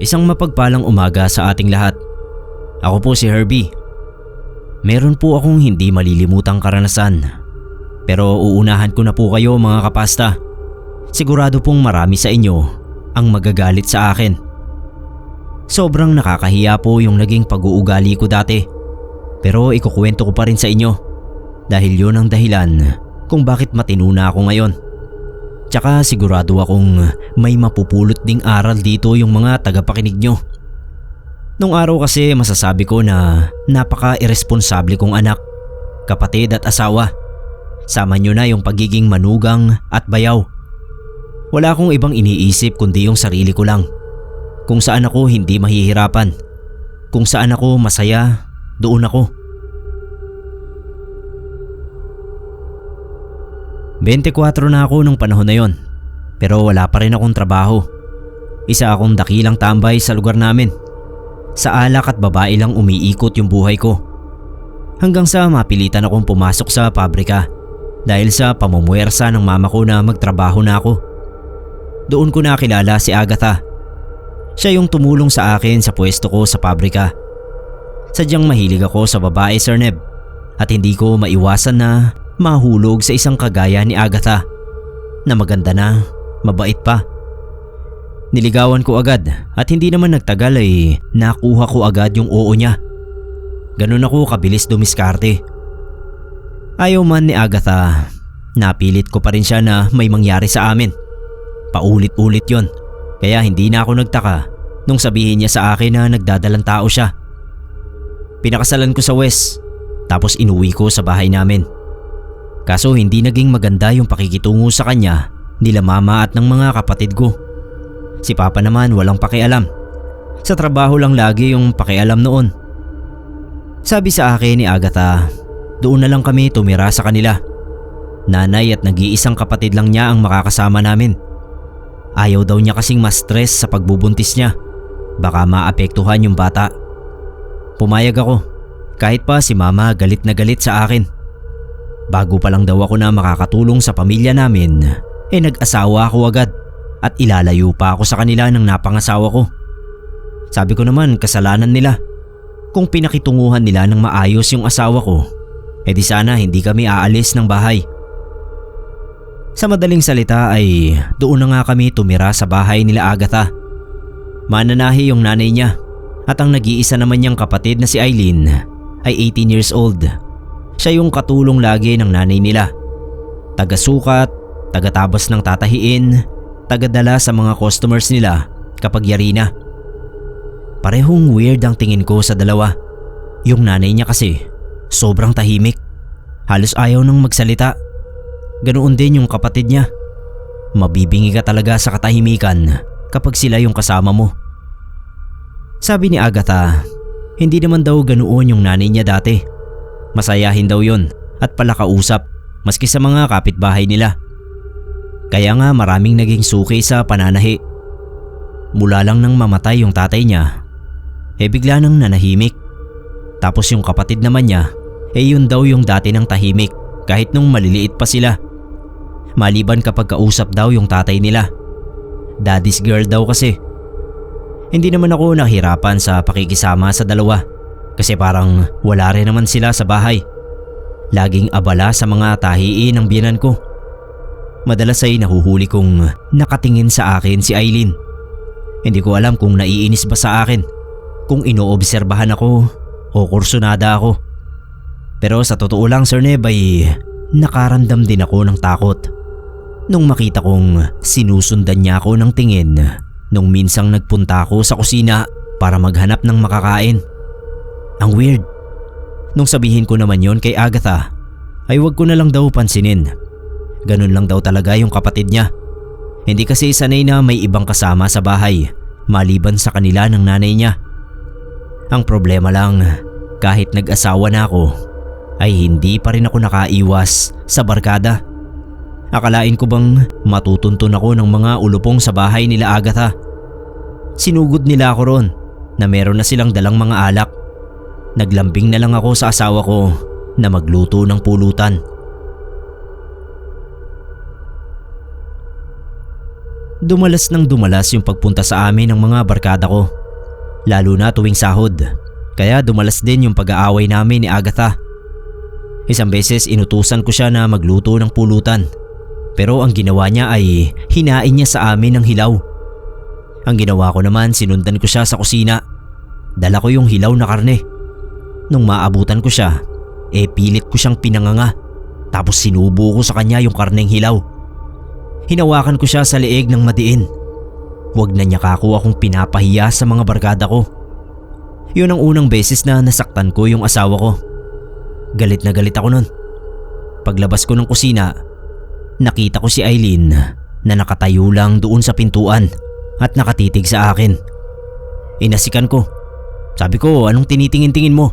Isang mapagpalang umaga sa ating lahat. Ako po si Herbie. Meron po akong hindi malilimutang karanasan. Pero uunahan ko na po kayo mga kapasta. Sigurado pong marami sa inyo ang magagalit sa akin. Sobrang nakakahiya po yung naging pag-uugali ko dati. Pero ikukwento ko pa rin sa inyo. Dahil yun ang dahilan kung bakit matino na ako ngayon. Tsaka sigurado akong may mapupulot ding aral dito yung mga tagapakinig nyo. Nung araw kasi masasabi ko na napaka-irresponsable kong anak, kapatid at asawa. Sama nyo na yung pagiging manugang at bayaw. Wala akong ibang iniisip kundi yung sarili ko lang. Kung saan ako hindi mahihirapan. Kung saan ako masaya, doon ako. 24 na ako nung panahon na yon, pero wala pa rin akong trabaho. Isa akong dakilang tambay sa lugar namin. Sa alak at babae lang umiikot yung buhay ko. Hanggang sa mapilitan akong pumasok sa pabrika dahil sa pamumuwersa ng mama ko na magtrabaho na ako. Doon ko nakilala si Agatha. Siya yung tumulong sa akin sa pwesto ko sa pabrika. Sadyang mahilig ako sa babae, Sir Neb, at hindi ko maiwasan na mahulog sa isang kagaya ni Agatha na maganda na, mabait pa. Niligawan ko agad at hindi naman nagtagal ay nakuha ko agad yung oo niya. Ganun ako kabilis dumiskarte. Ayaw man ni Agatha, napilit ko pa rin siya na may mangyari sa amin. Paulit-ulit yon, kaya hindi na ako nagtaka nung sabihin niya sa akin na nagdadalang tao siya. Pinakasalan ko sa West, tapos inuwi ko sa bahay namin. Kaso hindi naging maganda yung pakikitungo sa kanya nila mama at ng mga kapatid ko. Si Papa naman walang pakialam. Sa trabaho lang lagi yung pakialam noon. Sabi sa akin ni Agatha, doon na lang kami tumira sa kanila. Nanay at nag-iisang kapatid lang niya ang makakasama namin. Ayaw daw niya kasing ma-stress sa pagbubuntis niya. Baka maapektuhan yung bata. Pumayag ako, kahit pa si Mama galit na galit sa akin. Bago pa lang daw ako na makakatulong sa pamilya namin, nag-asawa ako agad at ilalayo pa ako sa kanila ng napangasawa ko. Sabi ko naman kasalanan nila. Kung pinakitunguhan nila ng maayos yung asawa ko, di sana hindi kami aalis ng bahay. Sa madaling salita ay doon na nga kami tumira sa bahay nila Agatha. Mananahi yung nanay niya at ang nag-iisa naman niyang kapatid na si Eileen ay 18 years old. Siya yung katulong lagi ng nanay nila. Taga-sukat, taga-tabas ng tatahiin, taga-dala sa mga customers nila kapag yari na. Parehong weird ang tingin ko sa dalawa. Yung nanay niya kasi sobrang tahimik. Halos ayaw nang magsalita. Ganoon din yung kapatid niya. Mabibingi ka talaga sa katahimikan kapag sila yung kasama mo. Sabi ni Agatha, hindi naman daw ganoon yung nanay niya dati. Masayahin daw yon at palakausap maski sa mga kapitbahay nila. Kaya nga maraming naging suki sa pananahi. Mula lang nang mamatay yung tatay niya, bigla nang nanahimik. Tapos yung kapatid naman niya, yun daw yung dati ng tahimik kahit nung maliliit pa sila. Maliban kapag kausap daw yung tatay nila. Daddy's girl daw kasi. Hindi naman ako nahirapan sa pakikisama sa dalawa. Kasi parang wala rin naman sila sa bahay. Laging abala sa mga tahiin ng biyenan ko. Madalas ay nahuhuli kong nakatingin sa akin si Eileen. Hindi ko alam kung naiinis ba sa akin, kung inoobserbahan ako o kursunada ako. Pero sa totoo lang, Sir Neb, ay nakaramdam din ako ng takot nung makita kong sinusundan niya ako ng tingin nung minsang nagpunta ako sa kusina para maghanap ng makakain. Ang weird. Nung sabihin ko naman yon kay Agatha, ay wag ko na lang daw pansinin. Ganun lang daw talaga yung kapatid niya. Hindi kasi sanay na may ibang kasama sa bahay maliban sa kanila ng nanay niya. Ang problema lang, kahit nag-asawa na ako, ay hindi pa rin ako nakaiwas sa barkada. Akalain ko bang matutuntun ako ng mga ulupong sa bahay nila Agatha. Sinugod nila ako ron na meron na silang dalang mga alak. Naglambing na lang ako sa asawa ko na magluto ng pulutan. Dumalas ng dumalas yung pagpunta sa amin ng mga barkada ko. Lalo na tuwing sahod. Kaya dumalas din yung pag-aaway namin ni Agatha. Isang beses inutusan ko siya na magluto ng pulutan. Pero ang ginawa niya ay hinain niya sa amin ng hilaw. Ang ginawa ko naman, sinundan ko siya sa kusina. Dala ko yung hilaw na karne. Nung maabutan ko siya, pilit ko siyang pinanganga. Tapos sinubo ko sa kanya yung karneng hilaw. Hinawakan ko siya sa leeg ng madiin. Huwag na niya kako akong pinapahiya sa mga barkada ko. Yun ang unang beses na nasaktan ko yung asawa ko. Galit na galit ako nun. Paglabas ko ng kusina, nakita ko si Eileen na nakatayo lang doon sa pintuan at nakatitig sa akin. Inasikan ko. Sabi ko, anong tinitingin-tingin mo?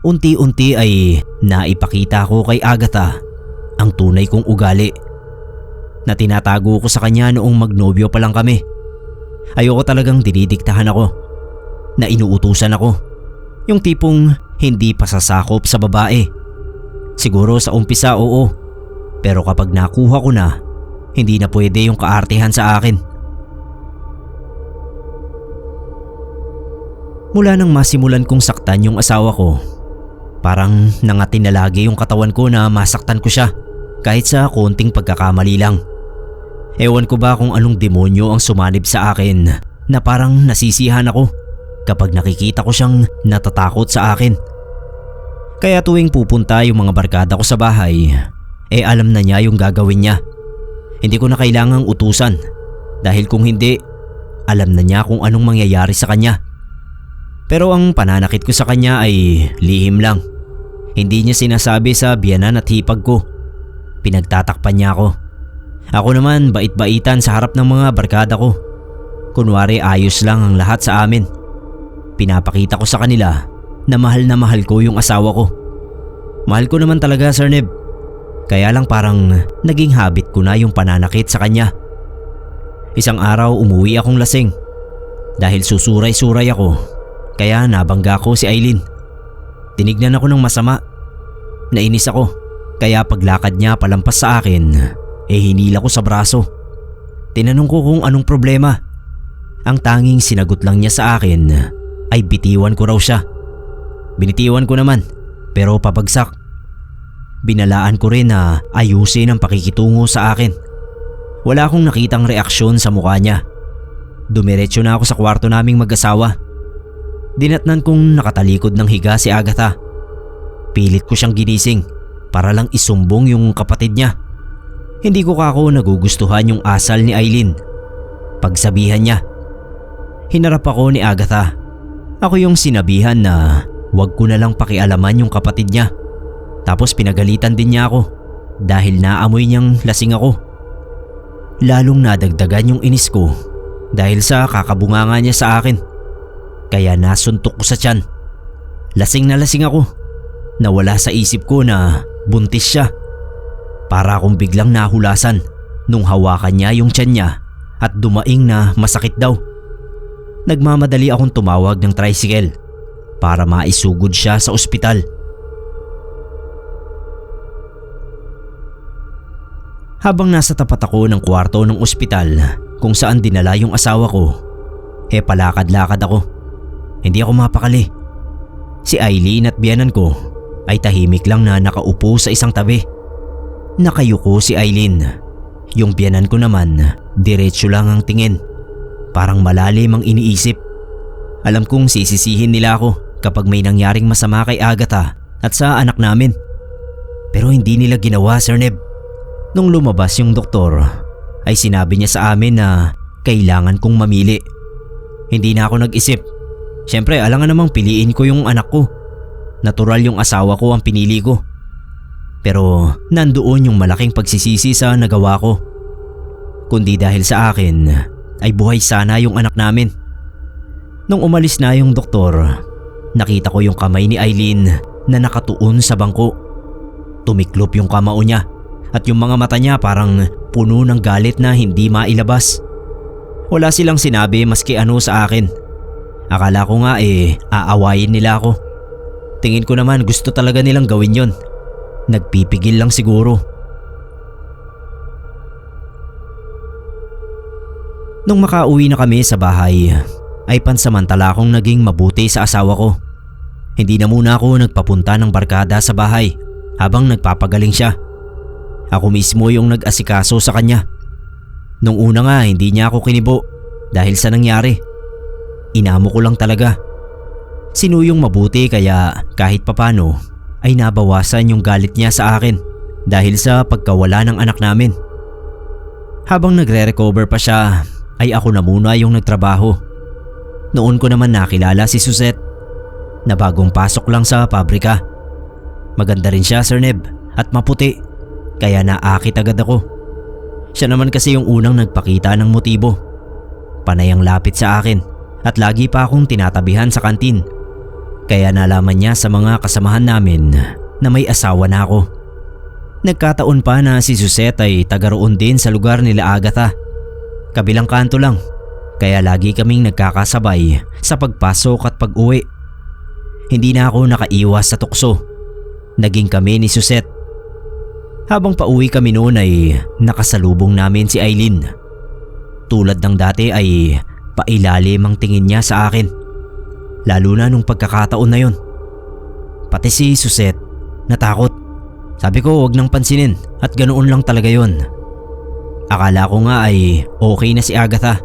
Unti-unti ay naipakita ko kay Agatha ang tunay kong ugali na tinatago ko sa kanya noong magnobyo pa lang kami. Ayoko talagang dinidiktahan ako, na inuutusan ako. Yung tipong hindi pa sasakop sa babae. Siguro sa umpisa oo, pero kapag nakuha ko na, hindi na pwede yung kaartehan sa akin. Mula nang masimulan kong saktan yung asawa ko, parang nangatin na lagi yung katawan ko na masaktan ko siya kahit sa konting pagkakamali lang. Ewan ko ba kung anong demonyo ang sumanib sa akin na parang nasisihan ako kapag nakikita ko siyang natatakot sa akin. Kaya tuwing pupunta yung mga barkada ko sa bahay, alam na niya yung gagawin niya. Hindi ko na kailangang utusan dahil kung hindi, alam na niya kung anong mangyayari sa kanya. Pero ang pananakit ko sa kanya ay lihim lang. Hindi niya sinasabi sa biyanan at hipag ko. Pinagtatakpan niya ako. Ako naman bait-baitan sa harap ng mga barkada ko. Kunwari ayos lang ang lahat sa amin. Pinapakita ko sa kanila na mahal ko yung asawa ko. Mahal ko naman talaga, Sir Neb. Kaya lang parang naging habit ko na yung pananakit sa kanya. Isang araw umuwi akong lasing. Dahil susuray-suray ako, kaya nabangga ko si Eileen. Tinignan ako ng masama. Nainis ako, kaya paglakad niya palampas sa akin, hinila ko sa braso. Tinanong ko kung anong problema. Ang tanging sinagot lang niya sa akin ay bitiwan ko raw siya. Binitiwan ko naman, pero papagsak. Binalaan ko rin na ayusin ang pakikitungo sa akin. Wala akong nakitang reaksyon sa mukha niya. Dumiretso na ako sa kwarto naming mag-asawa. Dinatnan kong nakatalikod ng higa si Agatha. Pilit ko siyang ginising para lang isumbong yung kapatid niya. Hindi ko kako nagugustuhan yung asal ni Eileen. Pagsabihan niya. Hinarap ako ni Agatha. Ako yung sinabihan na wag ko na lang pakialaman yung kapatid niya. Tapos pinagalitan din niya ako dahil naamoy niyang lasing ako. Lalong nadagdagan yung inis ko dahil sa kakabunganga niya sa akin. Kaya nasuntok ko sa tiyan. Lasing na lasing ako. Nawala sa isip ko na buntis siya. Para akong biglang nahulasan nung hawakan niya yung tiyan niya at dumaing na masakit daw. Nagmamadali akong tumawag ng tricycle para maisugod siya sa ospital. Habang nasa tapat ako ng kwarto ng ospital kung saan dinala yung asawa ko, palakad-lakad ako. Hindi ako mapakali. Si Eileen at biyanan ko ay tahimik lang na nakaupo sa isang tabi. Nakayuko si Eileen. Yung biyanan ko naman, diretso lang ang tingin. Parang malalim ang iniisip. Alam kong sisisihin nila ako kapag may nangyaring masama kay Agatha at sa anak namin. Pero hindi nila ginawa, Sir Neb. Nung lumabas yung doktor, ay sinabi niya sa amin na kailangan kong mamili. Hindi na ako nag-isip. Siyempre, alangan namang piliin ko yung anak ko. Natural yung asawa ko ang pinili ko. Pero nandoon yung malaking pagsisisi sa nagawa ko. Kundi dahil sa akin ay buhay sana yung anak namin. Nung umalis na yung doktor, nakita ko yung kamay ni Eileen na nakatuon sa bangko. Tumiklop yung kamao niya at yung mga mata niya parang puno ng galit na hindi mailabas. Wala silang sinabi maski ano sa akin. Akala ko nga aawayin nila ako. Tingin ko naman gusto talaga nilang gawin yon. Nagpipigil lang siguro. Nung makauwi na kami sa bahay, ay pansamantala akong naging mabuti sa asawa ko. Hindi na muna ako nagpapunta ng barkada sa bahay habang nagpapagaling siya. Ako mismo yung nag-asikaso sa kanya. Nung una nga hindi niya ako kinibo dahil sa nangyari. Inamo ko lang talaga. Sinuyong mabuti kaya kahit papano ay nabawasan yung galit niya sa akin dahil sa pagkawala ng anak namin. Habang nagre-recover pa siya ay ako na muna yung nagtrabaho. Noon ko naman nakilala si Suzette na bagong pasok lang sa pabrika. Maganda rin siya, Sir Neb, at maputi kaya naakit agad ako. Siya naman kasi yung unang nagpakita ng motibo. Panay ang lapit sa akin at lagi pa akong tinatabihan sa kantin. Kaya nalaman niya sa mga kasamahan namin na may asawa na ako. Nagkataon pa na si Suzette ay taga roon din sa lugar nila Agatha. Kabilang kanto lang, kaya lagi kaming nagkakasabay sa pagpasok at pag-uwi. Hindi na ako nakaiwas sa tukso. Naging kami ni Suzette. Habang pauwi kami noon ay nakasalubong namin si Eileen. Tulad ng dati ay pailalim ang tingin niya sa akin. Lalo na nung pagkakataon na yon. Pati si Suzette natakot. Sabi ko wag nang pansinin at ganoon lang talaga yon. Akala ko nga ay okay na si Agatha,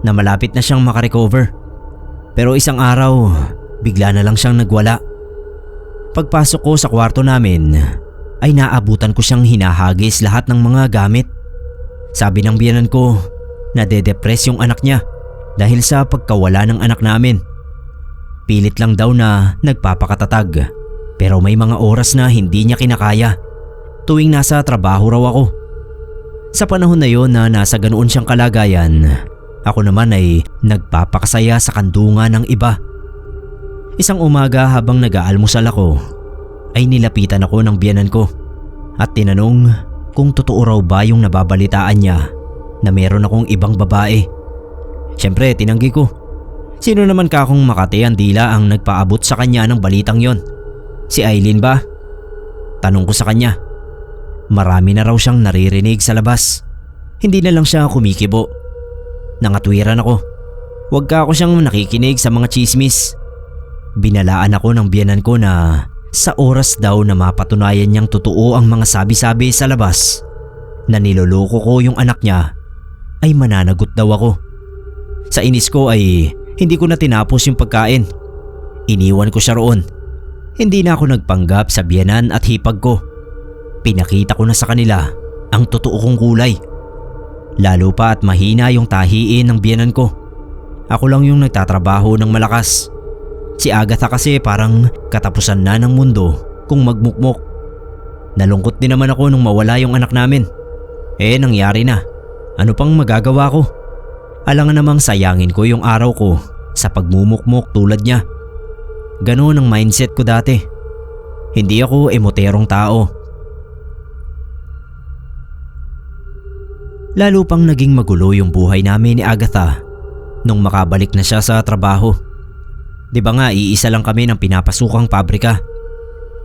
na malapit na siyang makarecover. Pero isang araw, bigla na lang siyang nagwala. Pagpasok ko sa kwarto namin, ay naabutan ko siyang hinahagis lahat ng mga gamit. Sabi ng biyenan ko, nade-depress yung anak niya dahil sa pagkawala ng anak namin. Pilit lang daw na nagpapakatatag, pero may mga oras na hindi niya kinakaya tuwing nasa trabaho raw ako. Sa panahon na yon na nasa ganoon siyang kalagayan, ako naman ay nagpapakasaya sa kandungan ng iba. Isang umaga habang nag-aalmusal ako, ay nilapitan ako ng biyenan ko at tinanong kung totoo raw ba yung nababalitaan niya na meron akong ibang babae. Siyempre tinanggi ko. Sino naman kakong Makati ang dila ang nagpaabot sa kanya ng balitang yon? Si Eileen ba? Tanong ko sa kanya. Marami na raw siyang naririnig sa labas. Hindi na lang siya kumikibo. Nangatwiran ako. Huwag ka ako siyang nakikinig sa mga chismis. Binalaan ako ng biyenan ko na sa oras daw na mapatunayan niyang totoo ang mga sabi-sabi sa labas na niloloko ko yung anak niya, ay mananagot daw ako. Sa inis ko ay hindi ko na tinapos yung pagkain. Iniwan ko siya roon. Hindi na ako nagpanggap sa biyenan at hipag ko. Pinakita ko na sa kanila ang totoo kong kulay. Lalo pa at mahina yung tahiin ng biyenan ko. Ako lang yung nagtatrabaho ng malakas. Si Agatha kasi parang katapusan na ng mundo kung magmukmok. Nalungkot din naman ako nung mawala yung anak namin. Nangyari na. Ano pang magagawa ko? Alangan namang sayangin ko yung araw ko sa pagmumukmok tulad niya. Ganoon ang mindset ko dati. Hindi ako emoterong tao. Lalo pang naging magulo yung buhay namin ni Agatha nung makabalik na siya sa trabaho. Di ba nga iisa lang kami ng pinapasukang pabrika.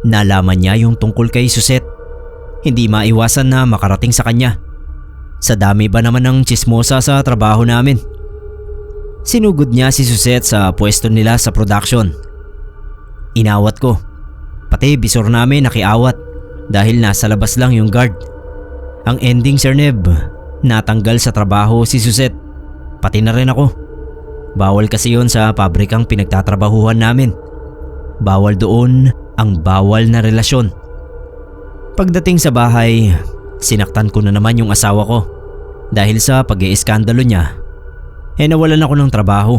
Nalaman niya yung tungkol kay Suzette. Hindi maiwasan na makarating sa kanya. Sa dami ba naman ng chismosa sa trabaho namin. Sinugod niya si Suzette sa pwesto nila sa production. Inawat ko. Pati bisor namin nakiawat dahil nasa labas lang yung guard. Ang ending, Sir Neb, natanggal sa trabaho si Suzette. Pati na rin ako. Bawal kasi yon sa pabrikang pinagtatrabahuhan namin. Bawal doon ang bawal na relasyon. Pagdating sa bahay, sinaktan ko na naman yung asawa ko dahil sa pag-iiskandalo niya. Nawalan ako ng trabaho.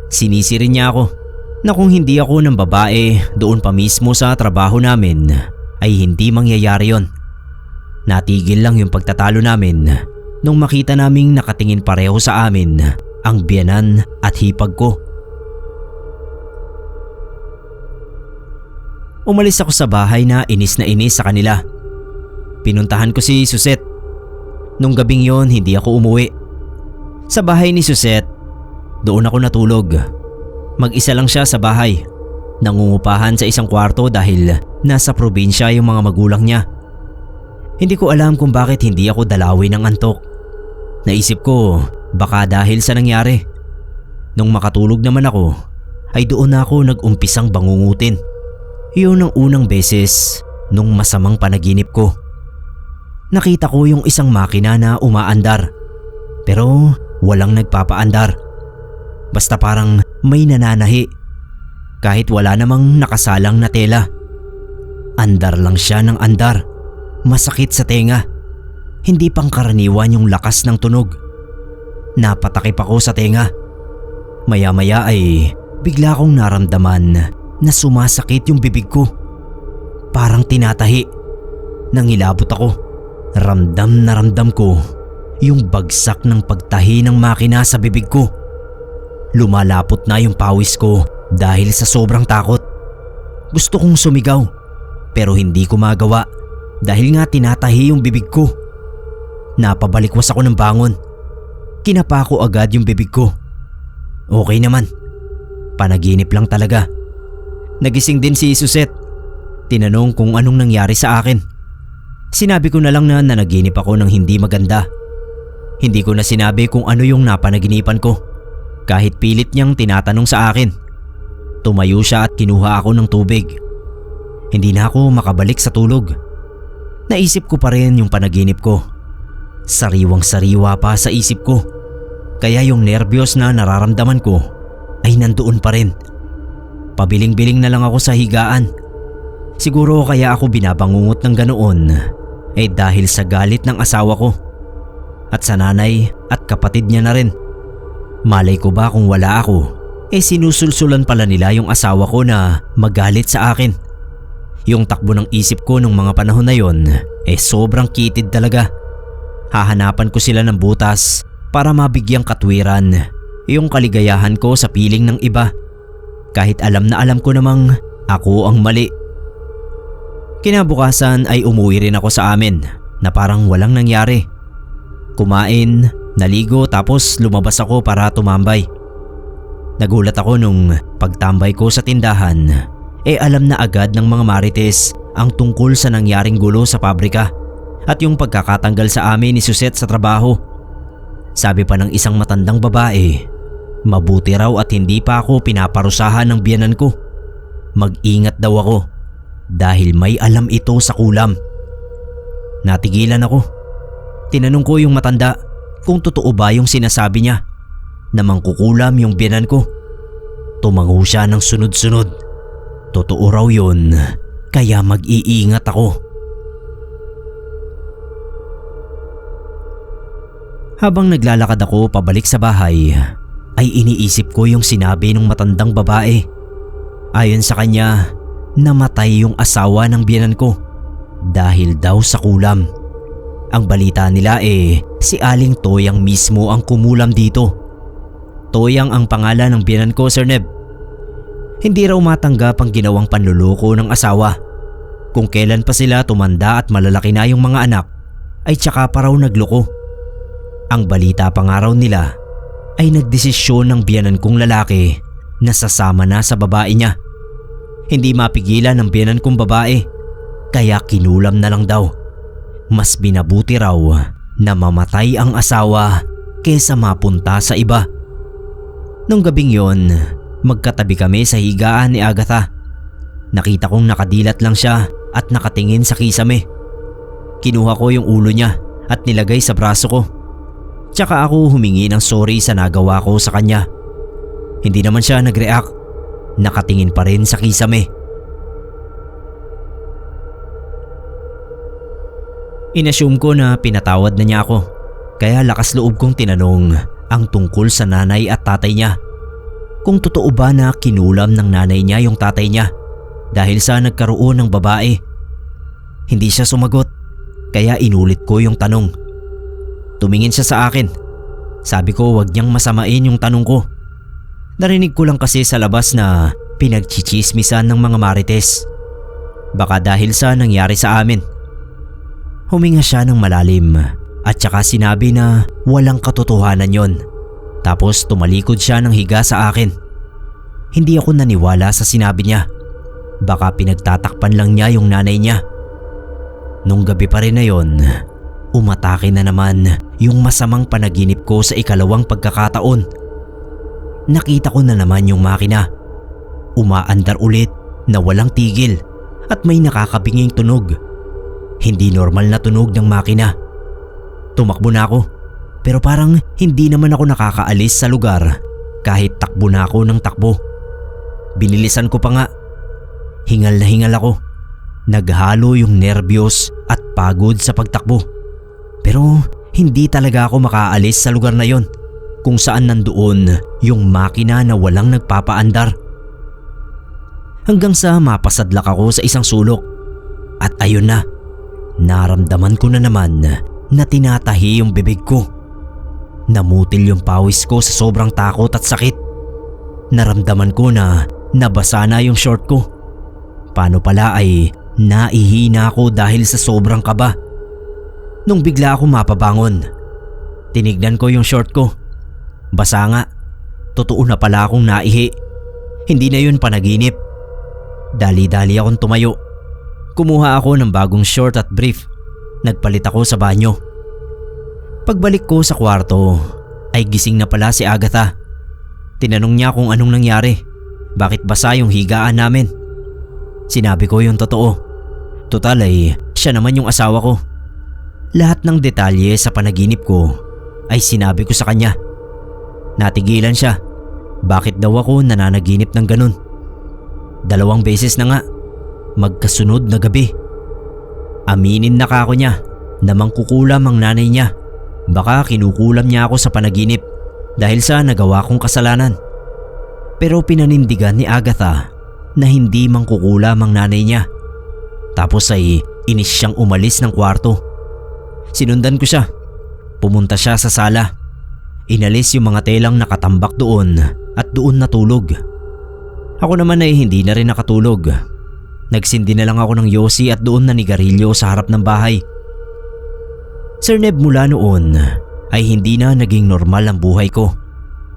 Sinisi rin niya ako na kung hindi ako ng babae doon pa mismo sa trabaho namin ay hindi mangyayari yon. Natigil lang yung pagtatalo namin nung makita naming nakatingin pareho sa amin ang biyenan at hipag ko. Umalis ako sa bahay na inis sa kanila. Pinuntahan ko si Suzette. Nung gabing yon hindi ako umuwi. Sa bahay ni Suzette, doon ako natulog. Mag-isa lang siya sa bahay. Nangungupahan sa isang kwarto dahil nasa probinsya yung mga magulang niya. Hindi ko alam kung bakit hindi ako dalawin ng antok. Naisip ko baka dahil sa nangyari. Nung makatulog naman ako ay doon na ako nag-umpisang bangungutin. Yun ang unang beses nung masamang panaginip ko. Nakita ko yung isang makina na umaandar pero walang nagpapaandar. Basta parang may nananahi kahit wala namang nakasalang na tela. Andar lang siya ng andar. Masakit sa tenga. Hindi pangkaraniwan yung lakas ng tunog. Napatakip ako sa tenga. Maya-maya ay bigla kong naramdaman na sumasakit yung bibig ko. Parang tinatahi. Nangilabot ako. Ramdam na ramdam ko yung bagsak ng pagtahi ng makina sa bibig ko. Lumalapot na yung pawis ko dahil sa sobrang takot. Gusto kong sumigaw pero hindi ko magawa dahil nga tinatahi yung bibig ko. Napabalikwas ako ng bangon. Kinapa ko agad yung bibig ko. Okay naman. Panaginip lang talaga. Nagising din si Suset. Tinanong kung anong nangyari sa akin. Sinabi ko na lang na nanaginip ako ng hindi maganda. Hindi ko na sinabi kung ano yung napanaginipan ko. Kahit pilit niyang tinatanong sa akin. Tumayo siya at kinuha ako ng tubig. Hindi na ako makabalik sa tulog. Naisip ko pa rin yung panaginip ko. Sariwang sariwa pa sa isip ko. Kaya yung nervyos na nararamdaman ko ay nandoon pa rin. Pabiling-biling na lang ako sa higaan. Siguro kaya ako binabangungot ng ganoon ay dahil sa galit ng asawa ko. At sa nanay at kapatid niya na rin. Malay ko ba kung wala ako, sinusulsulan pala nila yung asawa ko na magalit sa akin. Yung takbo ng isip ko nung mga panahon na yon sobrang kitid talaga. Hahanapan ko sila ng butas para mabigyang katwiran yung kaligayahan ko sa piling ng iba. Kahit alam na alam ko namang ako ang mali. Kinabukasan ay umuwi rin ako sa amin na parang walang nangyari. Kumain, naligo tapos lumabas ako para tumambay. Nagulat ako nung pagtambay ko sa tindahan. Alam na agad ng mga marites ang tungkol sa nangyaring gulo sa pabrika at yung pagkakatanggal sa amin ni Suset sa trabaho. Sabi pa ng isang matandang babae, mabuti raw at hindi pa ako pinaparusahan ng biyanan ko. Mag-ingat daw ako dahil may alam ito sa kulam. Natigilan ako. Tinanong ko yung matanda kung totoo ba yung sinasabi niya na mangkukulam yung biyanan ko. Tumango siya ng sunod-sunod. Totoo raw yun, kaya mag-iingat ako. Habang naglalakad ako pabalik sa bahay, ay iniisip ko yung sinabi ng matandang babae. Ayon sa kanya, namatay yung asawa ng biyanan ko dahil daw sa kulam. Ang balita nila si Aling Toyang mismo ang kumulam dito. Toyang ang pangalan ng biyanan ko, Sir Neb. Hindi raw matanggap ang ginawang panluloko ng asawa. Kung kailan pa sila tumanda at malalaki na yung mga anak, ay tsaka pa raw nagloko. Ang balita pa nga raw nila ay nagdesisyon ng biyanan kong lalaki na sasama na sa babae niya. Hindi mapigilan ng biyanan kong babae, kaya kinulam na lang daw. Mas binabuti raw na mamatay ang asawa kesa mapunta sa iba. Nung gabing yon, magkatabi kami sa higaan ni Agatha. Nakita kong nakadilat lang siya at nakatingin sa kisame. Kinuha ko yung ulo niya at nilagay sa braso ko. Tsaka ako humingi ng sorry sa nagawa ko sa kanya. Hindi naman siya nag-react. Nakatingin pa rin sa kisame. Inassume ko na pinatawad na niya ako, kaya lakas loob kong tinanong ang tungkol sa nanay at tatay niya. Kung totoo ba na kinulam ng nanay niya yung tatay niya dahil sa nagkaroon ng babae. Hindi siya sumagot, kaya inulit ko yung tanong. Tumingin siya sa akin. Sabi ko wag niyang masamain yung tanong ko. Narinig ko lang kasi sa labas na pinagchichismisan ng mga marites. Baka dahil sa nangyari sa amin. Huminga siya ng malalim at saka sinabi na walang katotohanan yon. Tapos tumalikod siya ng higa sa akin. Hindi ako naniwala sa sinabi niya. Baka pinagtatakpan lang niya yung nanay niya. Nung gabi pa rin na yon, umatake na naman yung masamang panaginip ko sa ikalawang pagkakataon. Nakita ko na naman yung makina. Umaandar ulit na walang tigil at may nakakabinging tunog. Hindi normal na tunog ng makina. Tumakbo na ako pero parang hindi naman ako nakakaalis sa lugar kahit takbo na ako ng takbo. Binilisan ko pa nga. Hingal na hingal ako. Naghalo yung nerbiyos at pagod sa pagtakbo. Pero hindi talaga ako makaalis sa lugar na yon kung saan nandoon yung makina na walang nagpapaandar. Hanggang sa mapasadlak ako sa isang sulok. At ayun na, naramdaman ko na naman na tinatahi yung bibig ko. Namutil yung pawis ko sa sobrang takot at sakit. Naramdaman ko na nabasa na yung short ko. Paano pala ay naihina ako dahil sa sobrang kaba. Nung bigla ako mapabangon, tinignan ko yung short ko. Basa nga. Totoo na pala akong naihi. Hindi na yun panaginip. Dali-dali akong tumayo. Kumuha ako ng bagong short at brief. Nagpalit ako sa banyo. Pagbalik ko sa kwarto ay gising na pala si Agatha. Tinanong niya kung anong nangyari. Bakit basa yung higaan namin? Sinabi ko yung totoo. Total ay siya naman yung asawa ko. Lahat ng detalye sa panaginip ko ay sinabi ko sa kanya. Natigilan siya. Bakit daw ako nananaginip ng ganun? 2 beses na nga. Magkasunod na gabi. Aminin na kako niya na mangkukulam ang nanay niya. Baka kinukulam niya ako sa panaginip dahil sa nagawa kong kasalanan. Pero pinanindigan ni Agatha na hindi mangkukulam ang nanay niya. Tapos ay inis siyang umalis ng kwarto. Sinundan ko siya. Pumunta siya sa sala. Inalis yung mga telang nakatambak doon at doon natulog. Ako naman ay hindi na rin nakatulog. Nagsindi na lang ako ng yosi at doon nanigarilyo sa harap ng bahay. Sir Neb, mula noon ay hindi na naging normal ang buhay ko.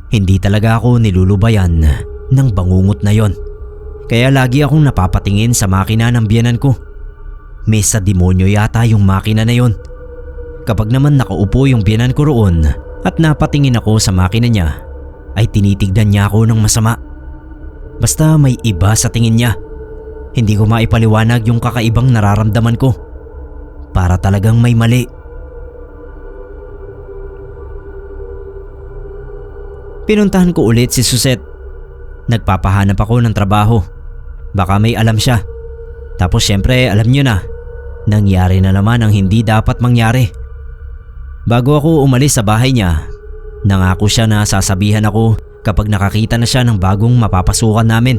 Hindi talaga ako nilulubayan ng bangungot na yon. Kaya lagi akong napapatingin sa makina ng biyenan ko. May sa demonyo yata yung makina na yon. Kapag naman nakaupo yung biyenan ko roon at napatingin ako sa makina niya, ay tinitignan niya ako ng masama. Basta may iba sa tingin niya. Hindi ko maipaliwanag yung kakaibang nararamdaman ko. Para talagang may mali. Pinuntahan ko ulit si Suzette. Nagpapahanap ako ng trabaho. Baka may alam siya. Tapos syempre alam niyo na, nangyari na naman ang hindi dapat mangyari. Bago ako umalis sa bahay niya, nangako siya na sasabihan ako kapag nakakita na siya ng bagong mapapasukan namin.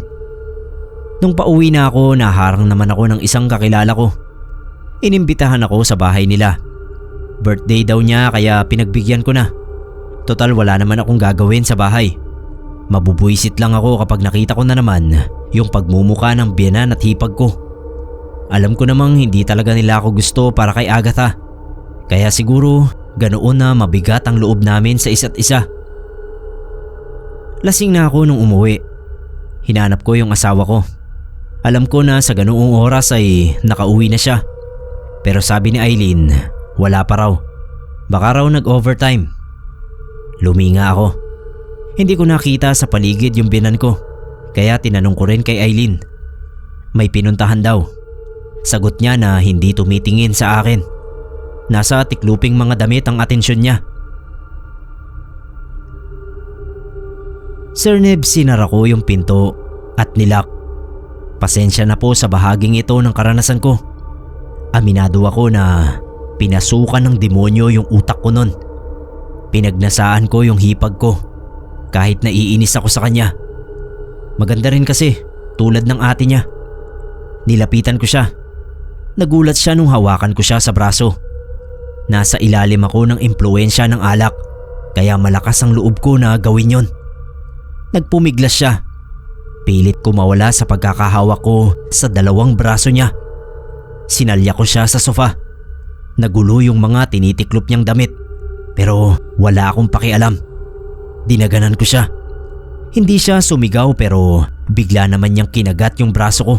Nung pauwi na ako, naharang naman ako ng isang kakilala ko. Inimbitahan ako sa bahay nila. Birthday daw niya kaya pinagbigyan ko na. Total wala naman akong gagawin sa bahay. Mabubuisit lang ako kapag nakita ko na naman yung pagmumuka ng biyenan at hipag ko. Alam ko namang hindi talaga nila ako gusto para kay Agatha. Kaya siguro ganoon na mabigat ang loob namin sa isa't isa. Lasing na ako nung umuwi. Hinanap ko yung asawa ko. Alam ko na sa ganoong oras ay nakauwi na siya. Pero sabi ni Eileen, wala pa raw. Baka raw nag-overtime. Luminga ako. Hindi ko nakita sa paligid yung biyenan ko. Kaya tinanong ko rin kay Eileen. May pinuntahan daw. Sagot niya na hindi tumitingin sa akin. Nasa tikluping mga damit ang atensyon niya. Sir Neb, sinara ko yung pinto at nilak. Pasensya na po sa bahaging ito ng karanasan ko. Aminado ako na pinasukan ng demonyo yung utak ko nun. Pinagnasaan ko yung hipag ko kahit naiinis ako sa kanya. Maganda rin kasi, tulad ng ate niya. Nilapitan ko siya. Nagulat siya nung hawakan ko siya sa braso. Nasa ilalim ako ng impluwensya ng alak kaya malakas ang loob ko na gawin yon. Nagpumiglas siya. Pilit ko mawala sa pagkakahawak ko sa 2 braso niya. Sinalya ko siya sa sofa. Nagulo yung mga tinitiklop niyang damit. Pero wala akong pakialam. Dinaganan ko siya. Hindi siya sumigaw pero bigla naman niyang kinagat yung braso ko.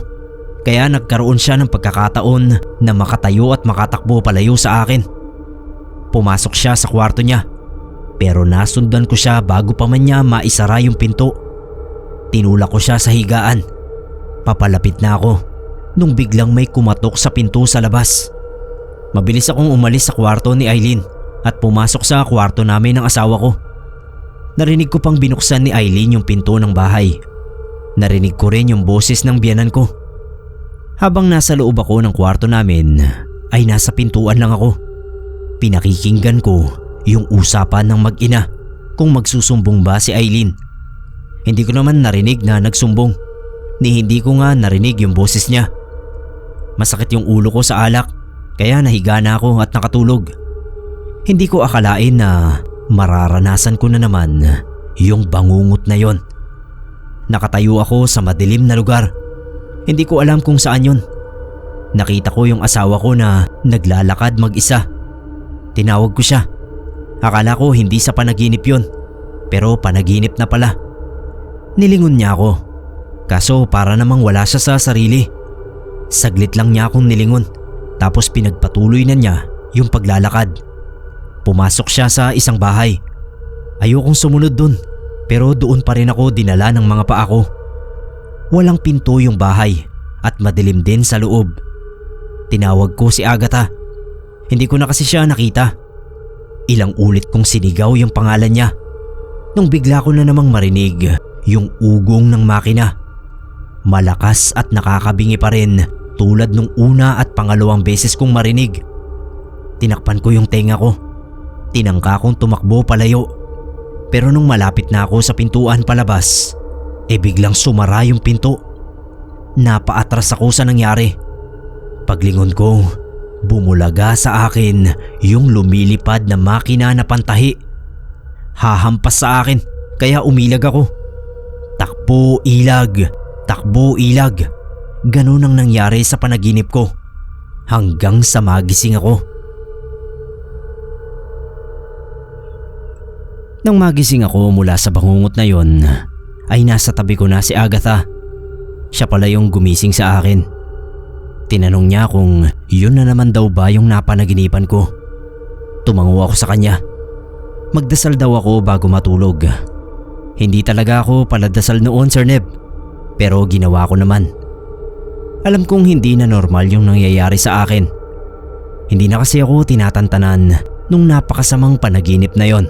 Kaya nagkaroon siya ng pagkakataon na makatayo at makatakbo palayo sa akin. Pumasok siya sa kwarto niya, pero nasundan ko siya bago pa man niya maisara yung pinto. Tinulak ko siya sa higaan. Papalapit na ako nung biglang may kumatok sa pinto sa labas. Mabilis akong umalis sa kwarto ni Eileen at pumasok sa kwarto namin ng asawa ko. Narinig ko pang binuksan ni Eileen yung pinto ng bahay. Narinig ko rin yung boses ng biyanan ko. Habang nasa loob ako ng kwarto namin ay nasa pintuan lang ako. Pinakikinggan ko yung usapan ng mag-ina kung magsusumbong ba si Eileen. Hindi ko naman narinig na nagsumbong, ni hindi ko nga narinig yung boses niya. Masakit yung ulo ko sa alak kaya nahiga na ako at nakatulog. Hindi ko akalain na mararanasan ko na naman yung bangungot na yon. Nakatayo ako sa madilim na lugar. Hindi ko alam kung saan yon. Nakita ko yung asawa ko na naglalakad mag-isa. Tinawag ko siya. Akala ko hindi sa panaginip yon, pero panaginip na pala. Nilingon niya ako, kaso para namang wala siya sa sarili. Saglit lang niya akong nilingon, tapos pinagpatuloy na niya yung paglalakad. Pumasok siya sa isang bahay. Ayokong sumunod dun, pero doon pa rin ako dinala ng mga paa ko. Walang pinto yung bahay at madilim din sa loob. Tinawag ko si Agatha. Hindi ko na kasi siya nakita. Ilang ulit kong sinigaw yung pangalan niya nung bigla ko na namang marinig yung ugong ng makina. Malakas at nakakabingi pa rin tulad nung una at pangalawang beses kong marinig. Tinakpan ko yung tenga ko. Tinangka kong tumakbo palayo. Pero nung malapit na ako sa pintuan palabas, biglang sumara yung pinto. Napaatras ako sa nangyari. Paglingon ko, bumulaga sa akin yung lumilipad na makina na pantahi. Hahampas sa akin kaya umilag ako. Takbo, ilag. Takbo, ilag. Ganun ang nangyari sa panaginip ko hanggang sa magising ako. Nang magising ako mula sa bangungot na yon, ay nasa tabi ko na si Agatha. Siya pala yung gumising sa akin. Tinanong niya kung yun na naman daw ba yung napanaginipan ko. Tumango ako sa kanya. Magdasal daw ako bago matulog. Hindi talaga ako paladasal noon, Sir Neb, pero ginawa ko naman. Alam kong hindi na normal yung nangyayari sa akin. Hindi na kasi ako tinatantanan nung napakasamang panaginip na yon.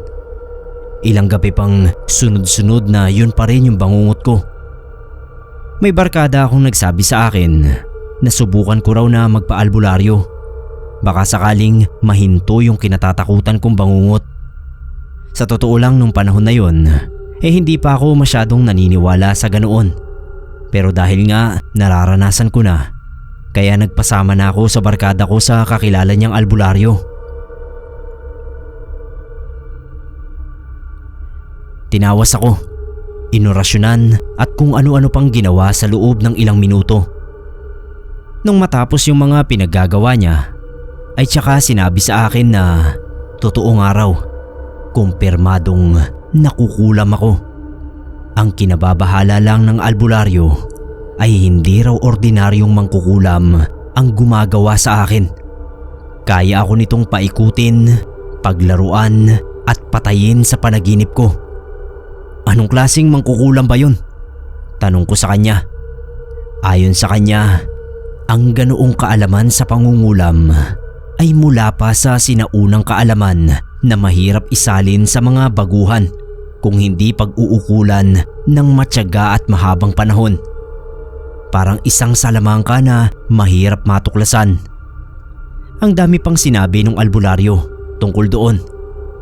Ilang gabi pang sunod-sunod na yun pa rin yung bangungot ko. May barkada akong nagsabi sa akin na subukan ko raw na magpa-albularyo. Baka sakaling mahinto yung kinatatakutan kong bangungot. Sa totoo lang nung panahon na yon, hindi pa ako masyadong naniniwala sa ganoon. Pero dahil nga nararanasan ko na, kaya nagpasama na ako sa barkada ko sa kakilala niyang albularyo. Tinawas ako, inorasyonan at kung ano-ano pang ginawa sa loob ng ilang minuto. Nung matapos yung mga pinaggagawa niya, ay tsaka sinabi sa akin na totoo nga raw, kumpirmadong nakukulam ako. Ang kinababahala lang ng albularyo ay hindi raw ordinaryong mangkukulam ang gumagawa sa akin. Kaya ako nitong paikutin, paglaruan at patayin sa panaginip ko. Anong klaseng mangkukulam ba yun? Tanong ko sa kanya. Ayon sa kanya, ang ganoong kaalaman sa pangungulam ay mula pa sa sinaunang kaalaman na mahirap isalin sa mga baguhan kung hindi pag-uukulan ng matyaga at mahabang panahon. Parang isang salamangka na mahirap matuklasan. Ang dami pang sinabi ng albularyo tungkol doon,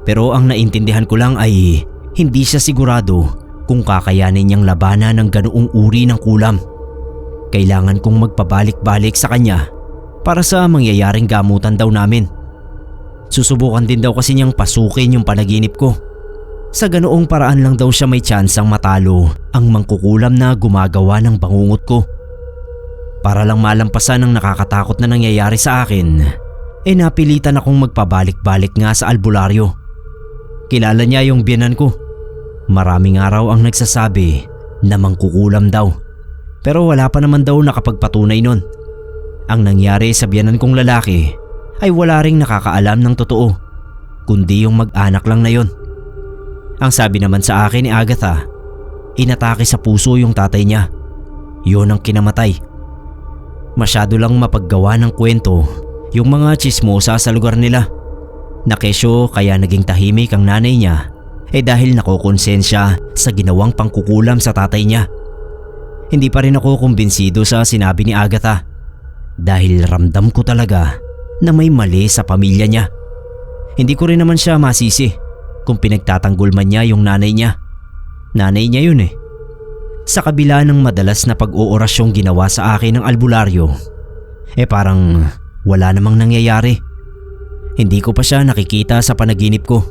pero ang naintindihan ko lang ay hindi siya sigurado kung kakayanin niyang labanan ng ganoong uri ng kulam. Kailangan kong magpabalik-balik sa kanya para sa mangyayaring gamutan daw namin. Susubukan din daw kasi niyang pasukin yung panaginip ko. Sa ganoong paraan lang daw siya may tsansang matalo ang mangkukulam na gumagawa ng bangungot ko. Para lang malampasan ang nakakatakot na nangyayari sa akin, napilitan akong magpabalik-balik nga sa albularyo. Kilala niya yung biyenan ko. Maraming araw ang nagsasabi na mangkukulam daw, pero wala pa naman daw nakapagpatunay nun. Ang nangyari sa biyenan kong lalaki ay wala ring nakakaalam ng totoo. kundi yung mag-anak lang na yon. Ang sabi naman sa akin ni Agatha, inatake sa puso yung tatay niya. Yun ang kinamatay. Masyado lang mapaggawa ng kwento yung mga tsismosa sa lugar nila. Nakesyo kaya naging tahimik ang nanay niya dahil nakokonsensya sa ginawang pangkukulam sa tatay niya. Hindi pa rin ako kumbinsido sa sinabi ni Agatha dahil ramdam ko talaga na may mali sa pamilya niya. Hindi ko rin naman siya masisi kung pinagtatanggol man niya yung nanay niya. Nanay niya yun eh. Sa kabila ng madalas na pag-oorasyong ginawa sa akin ng albularyo, parang wala namang nangyayari. Hindi ko pa siya nakikita sa panaginip ko.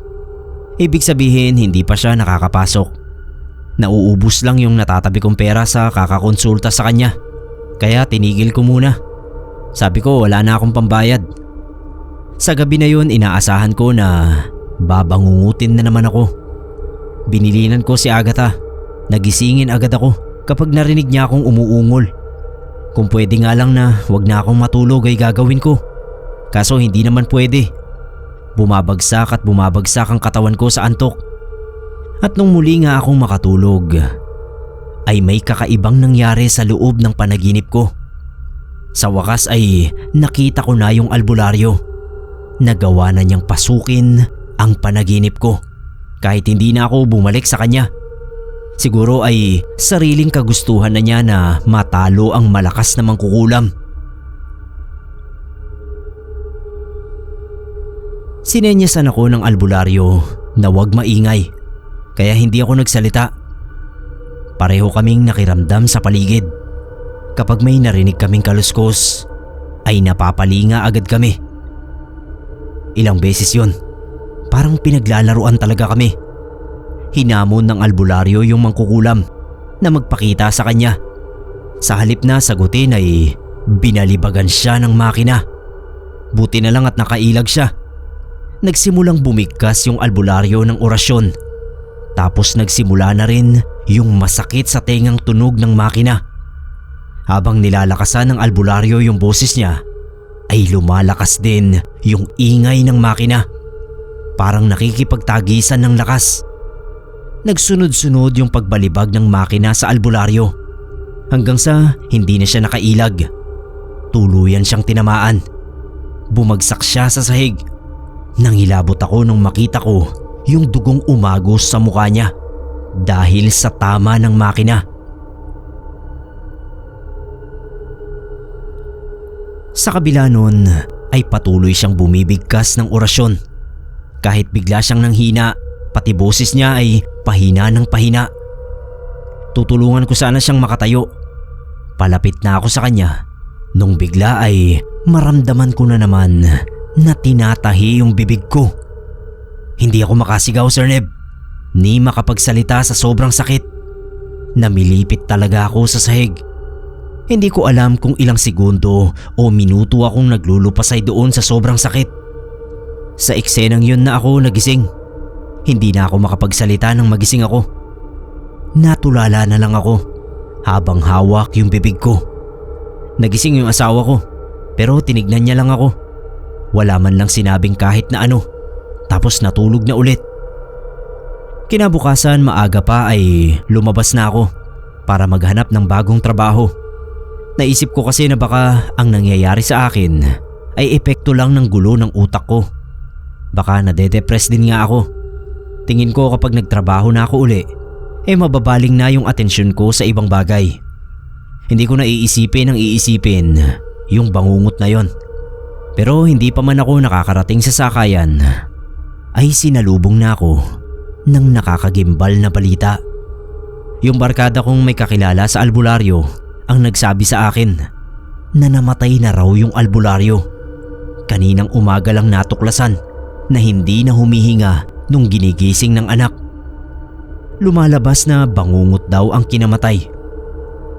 Ibig sabihin hindi pa siya nakakapasok. Nauubos lang yung natatabi kong pera sa kakakonsulta sa kanya. Kaya tinigil ko muna. Sabi ko wala na akong pambayad. Sa gabi na yun inaasahan ko na babangungutin na naman ako. Binilinan ko si Agatha. Nagisingin agad ako kapag narinig niya akong umuungol. Kung pwede nga lang na wag na akong matulog ay gagawin ko. Kaso hindi naman pwede. Bumabagsak at bumabagsak ang katawan ko sa antok. At nung muli nga akong makatulog, ay may kakaibang nangyari sa loob ng panaginip ko. Sa wakas ay nakita ko na yung albularyo. Nagawa na niyang pasukin ang panaginip ko kahit hindi na ako bumalik sa kanya. Siguro ay sariling kagustuhan na niya na matalo ang malakas na mangkukulam. Sinenyasan ako ng albularyo na huwag maingay kaya hindi ako nagsalita. Pareho kaming nakiramdam sa paligid. Kapag may narinig kaming kaluskos ay napapalinga agad kami. Ilang beses yun. Parang pinaglalaruan talaga kami. Hinamon ng albularyo yung mangkukulam na magpakita sa kanya. Sa halip na sagutin ay binalibagan siya ng makina. Buti na lang at nakailag siya. Nagsimulang bumigkas yung albularyo ng orasyon. Tapos nagsimula na rin yung masakit sa tengang tunog ng makina. Habang nilalakasan ng albularyo yung boses niya, ay lumalakas din yung ingay ng makina. Parang nakikipagtagisan ng lakas. Nagsunod-sunod yung pagbalibag ng makina sa albularyo hanggang sa hindi na siya nakailag. Tuluyan siyang tinamaan. Bumagsak siya sa sahig. Nangilabot ako nung makita ko yung dugong umagos sa mukha niya dahil sa tama ng makina. Sa kabila nun ay patuloy siyang bumibigkas ng orasyon. Kahit bigla siyang nanghina, pati boses niya ay pahina ng pahina. Tutulungan ko sana siyang makatayo. Palapit na ako sa kanya nung bigla ay maramdaman ko na naman na tinatahi yung bibig ko. Hindi ako makasigaw, Sir Neb, ni makapagsalita sa sobrang sakit. Namilipit talaga ako sa sahig. Hindi ko alam kung ilang segundo o minuto akong naglulupasay doon sa sobrang sakit. Sa eksenang yun na ako nagising. Hindi na ako makapagsalita nang magising ako. Natulala na lang ako habang hawak yung bibig ko. Nagising yung asawa ko pero tinignan niya lang ako. Wala man lang sinabing kahit na ano. Tapos natulog na ulit. Kinabukasan maaga pa ay lumabas na ako para maghanap ng bagong trabaho. Naisip ko kasi na baka ang nangyayari sa akin ay epekto lang ng gulo ng utak ko. Baka nade-depress din nga ako. Tingin ko kapag nagtrabaho na ako uli, mababaling na yung atensyon ko sa ibang bagay. Hindi ko na iisipin ang iisipin yung bangungot na yon. Pero hindi pa man ako nakakarating sa sakayan, ay sinalubong na ako ng nakakagimbal na balita. Yung barkada kong may kakilala sa albularyo ang nagsabi sa akin na namatay na raw yung albularyo. Kaninang umaga lang natuklasan na hindi na humihinga nung ginigising ng anak. Lumalabas na bangungot daw ang kinamatay.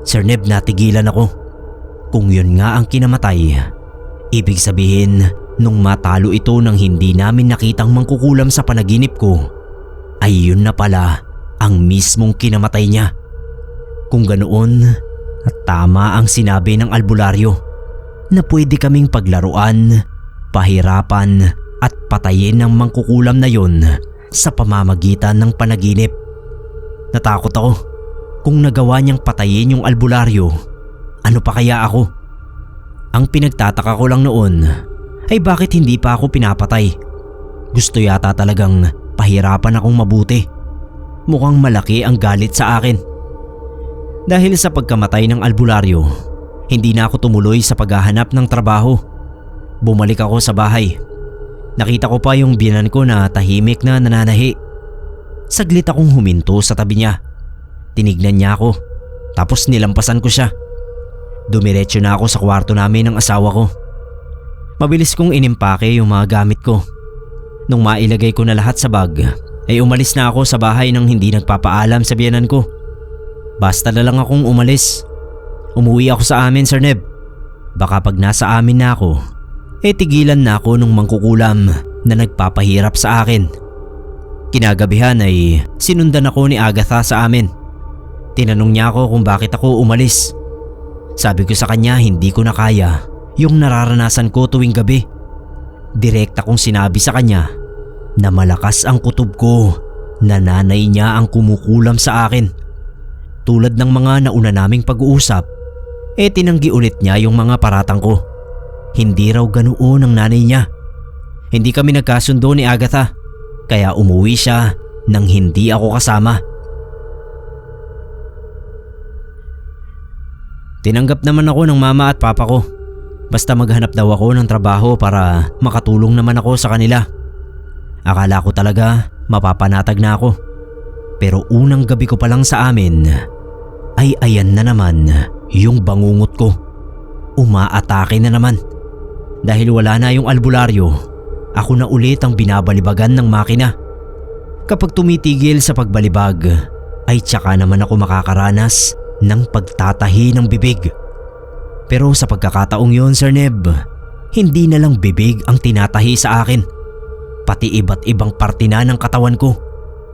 Sir Neb, natigilan ako. Kung yun nga ang kinamatay, ibig sabihin nung matalo ito ng hindi namin nakitang mangkukulam sa panaginip ko, ay yun na pala ang mismong kinamatay niya. Kung ganoon, tama ang sinabi ng albularyo na pwede kaming paglaruan, pahirapan at patayin ng mangkukulam na yon sa pamamagitan ng panaginip. Natakot ako. Kung nagawa niyang patayin yung albularyo, ano pa kaya ako? Ang pinagtataka ko lang noon ay bakit hindi pa ako pinapatay. Gusto yata talagang pahirapan akong mabuti. Mukhang malaki ang galit sa akin. Dahil sa pagkamatay ng albularyo, hindi na ako tumuloy sa paghahanap ng trabaho. Bumalik ako sa bahay. Nakita ko pa yung biyenan ko na tahimik na nananahi. Saglit akong huminto sa tabi niya. Tinignan niya ako, tapos nilampasan ko siya. Dumiretso na ako sa kwarto namin ng asawa ko. Mabilis kong inimpake yung mga gamit ko. Nung mailagay ko na lahat sa bag, ay umalis na ako sa bahay nang hindi nagpapaalam sa biyenan ko. Basta na lang akong umalis. Umuwi ako sa amin, Sir Neb. Baka pag nasa amin na ako, tigilan na ako nung mangkukulam na nagpapahirap sa akin. Kinagabihan ay sinundan ako ni Agatha sa amin. Tinanong niya ako kung bakit ako umalis. Sabi ko sa kanya hindi ko na kaya yung nararanasan ko tuwing gabi. Direkta kong sinabi sa kanya na malakas ang kutob ko na nanay niya ang kumukulam sa akin. Tulad ng mga nauna naming pag-uusap, tinanggi ulit niya yung mga paratang ko. Hindi raw ganoon ang nanay niya. Hindi kami nagkasundo ni Agatha, kaya umuwi siya nang hindi ako kasama. Tinanggap naman ako ng mama at papa ko. Basta maghanap daw ako ng trabaho para makatulong naman ako sa kanila. Akala ko talaga mapapanatag na ako. Pero unang gabi ko pa lang sa amin ay ayan na naman yung bangungot ko. Umaatake na naman. Dahil wala na yung albularyo, ako na ulit ang binabalibagan ng makina. Kapag tumitigil sa pagbalibag, ay tsaka naman ako makakaranas ng pagtatahi ng bibig. Pero sa pagkakataong yon, Sir Neb, hindi na lang bibig ang tinatahi sa akin. Pati iba't ibang parte na ng katawan ko.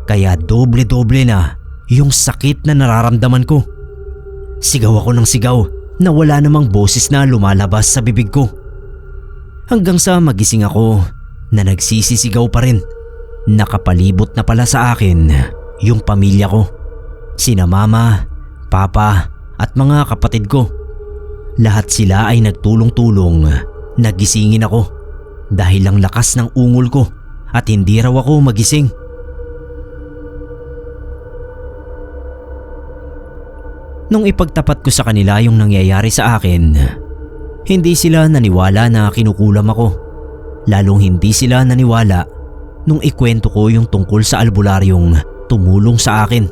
Kaya doble-doble na yung sakit na nararamdaman ko. Sigaw ako ng sigaw na wala namang boses na lumalabas sa bibig ko. Hanggang sa magising ako na nagsisisigaw pa rin. Nakapalibot na pala sa akin yung pamilya ko. Sina mama, papa at mga kapatid ko. Lahat sila ay nagtulong-tulong na gisingin ako dahil lang lakas ng ungol ko at hindi raw ako magising. Nung ipagtapat ko sa kanila yung nangyayari sa akin, hindi sila naniwala na kinukulam ako. Lalong hindi sila naniwala nung ikwento ko yung tungkol sa albularyong tumulong sa akin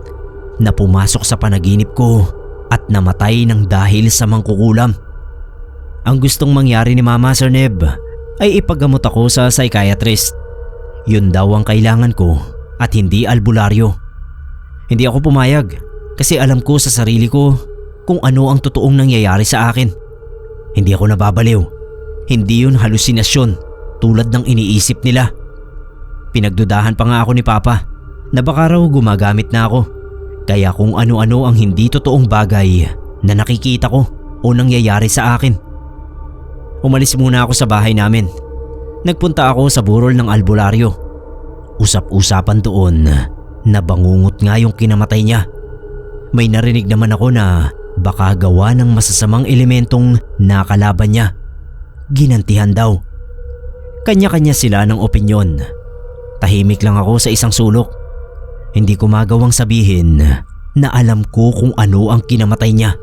na pumasok sa panaginip ko at namatay ng dahil sa mangkukulam. Ang gustong mangyari ni Mama, Sir Neb, ay ipagamot ako sa psychiatrist. Yun daw ang kailangan ko at hindi albularyo. Hindi ako pumayag kasi alam ko sa sarili ko kung ano ang totoong nangyayari sa akin. Hindi ako nababaliw. Hindi yun halusinasyon tulad ng iniisip nila. Pinagdudahan pa nga ako ni Papa na baka raw gumagamit na ako. Kaya kung ano-ano ang hindi totoong bagay na nakikita ko o nangyayari sa akin. Umalis muna ako sa bahay namin. Nagpunta ako sa burol ng albularyo. Usap-usapan doon na bangungot nga yung kinamatay niya. May narinig naman ako na baka gawa ng masasamang elementong nakalaban niya. Ginantihan daw. Kanya-kanya sila ng opinyon. Tahimik lang ako sa isang sulok. Hindi ko magawang sabihin na alam ko kung ano ang kinamatay niya.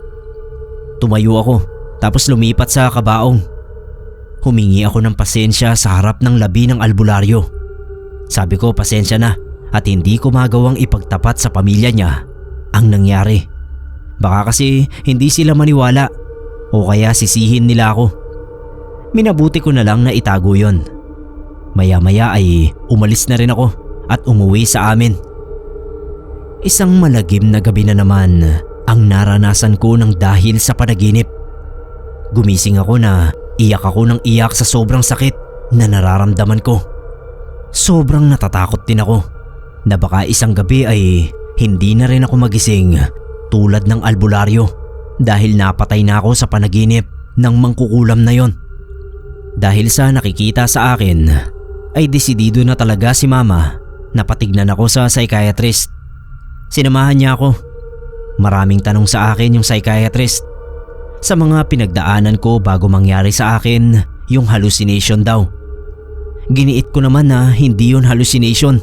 Tumayo ako tapos lumipat sa kabaong. Humingi ako ng pasensya sa harap ng labi ng albularyo. Sabi ko pasensya na at hindi ko magawang ipagtapat sa pamilya niya ang nangyari. Baka kasi hindi sila maniwala o kaya sisihin nila ako. Minabuti ko na lang na itago yon. Maya-maya ay umalis na rin ako at umuwi sa amin. Isang malagim na gabi na naman ang naranasan ko ng dahil sa panaginip. Gumising ako na iyak ako ng iyak sa sobrang sakit na nararamdaman ko. Sobrang natatakot din ako na baka isang gabi ay hindi na rin ako magising tulad ng albularyo dahil napatay na ako sa panaginip ng mangkukulam na yon. Dahil sa nakikita sa akin, ay desidido na talaga si mama na patignan ako sa psychiatrist. Sinamahan niya ako. Maraming tanong sa akin yung psychiatrist sa mga pinagdaanan ko bago mangyari sa akin yung hallucination daw. Giniit ko naman na hindi yun hallucination.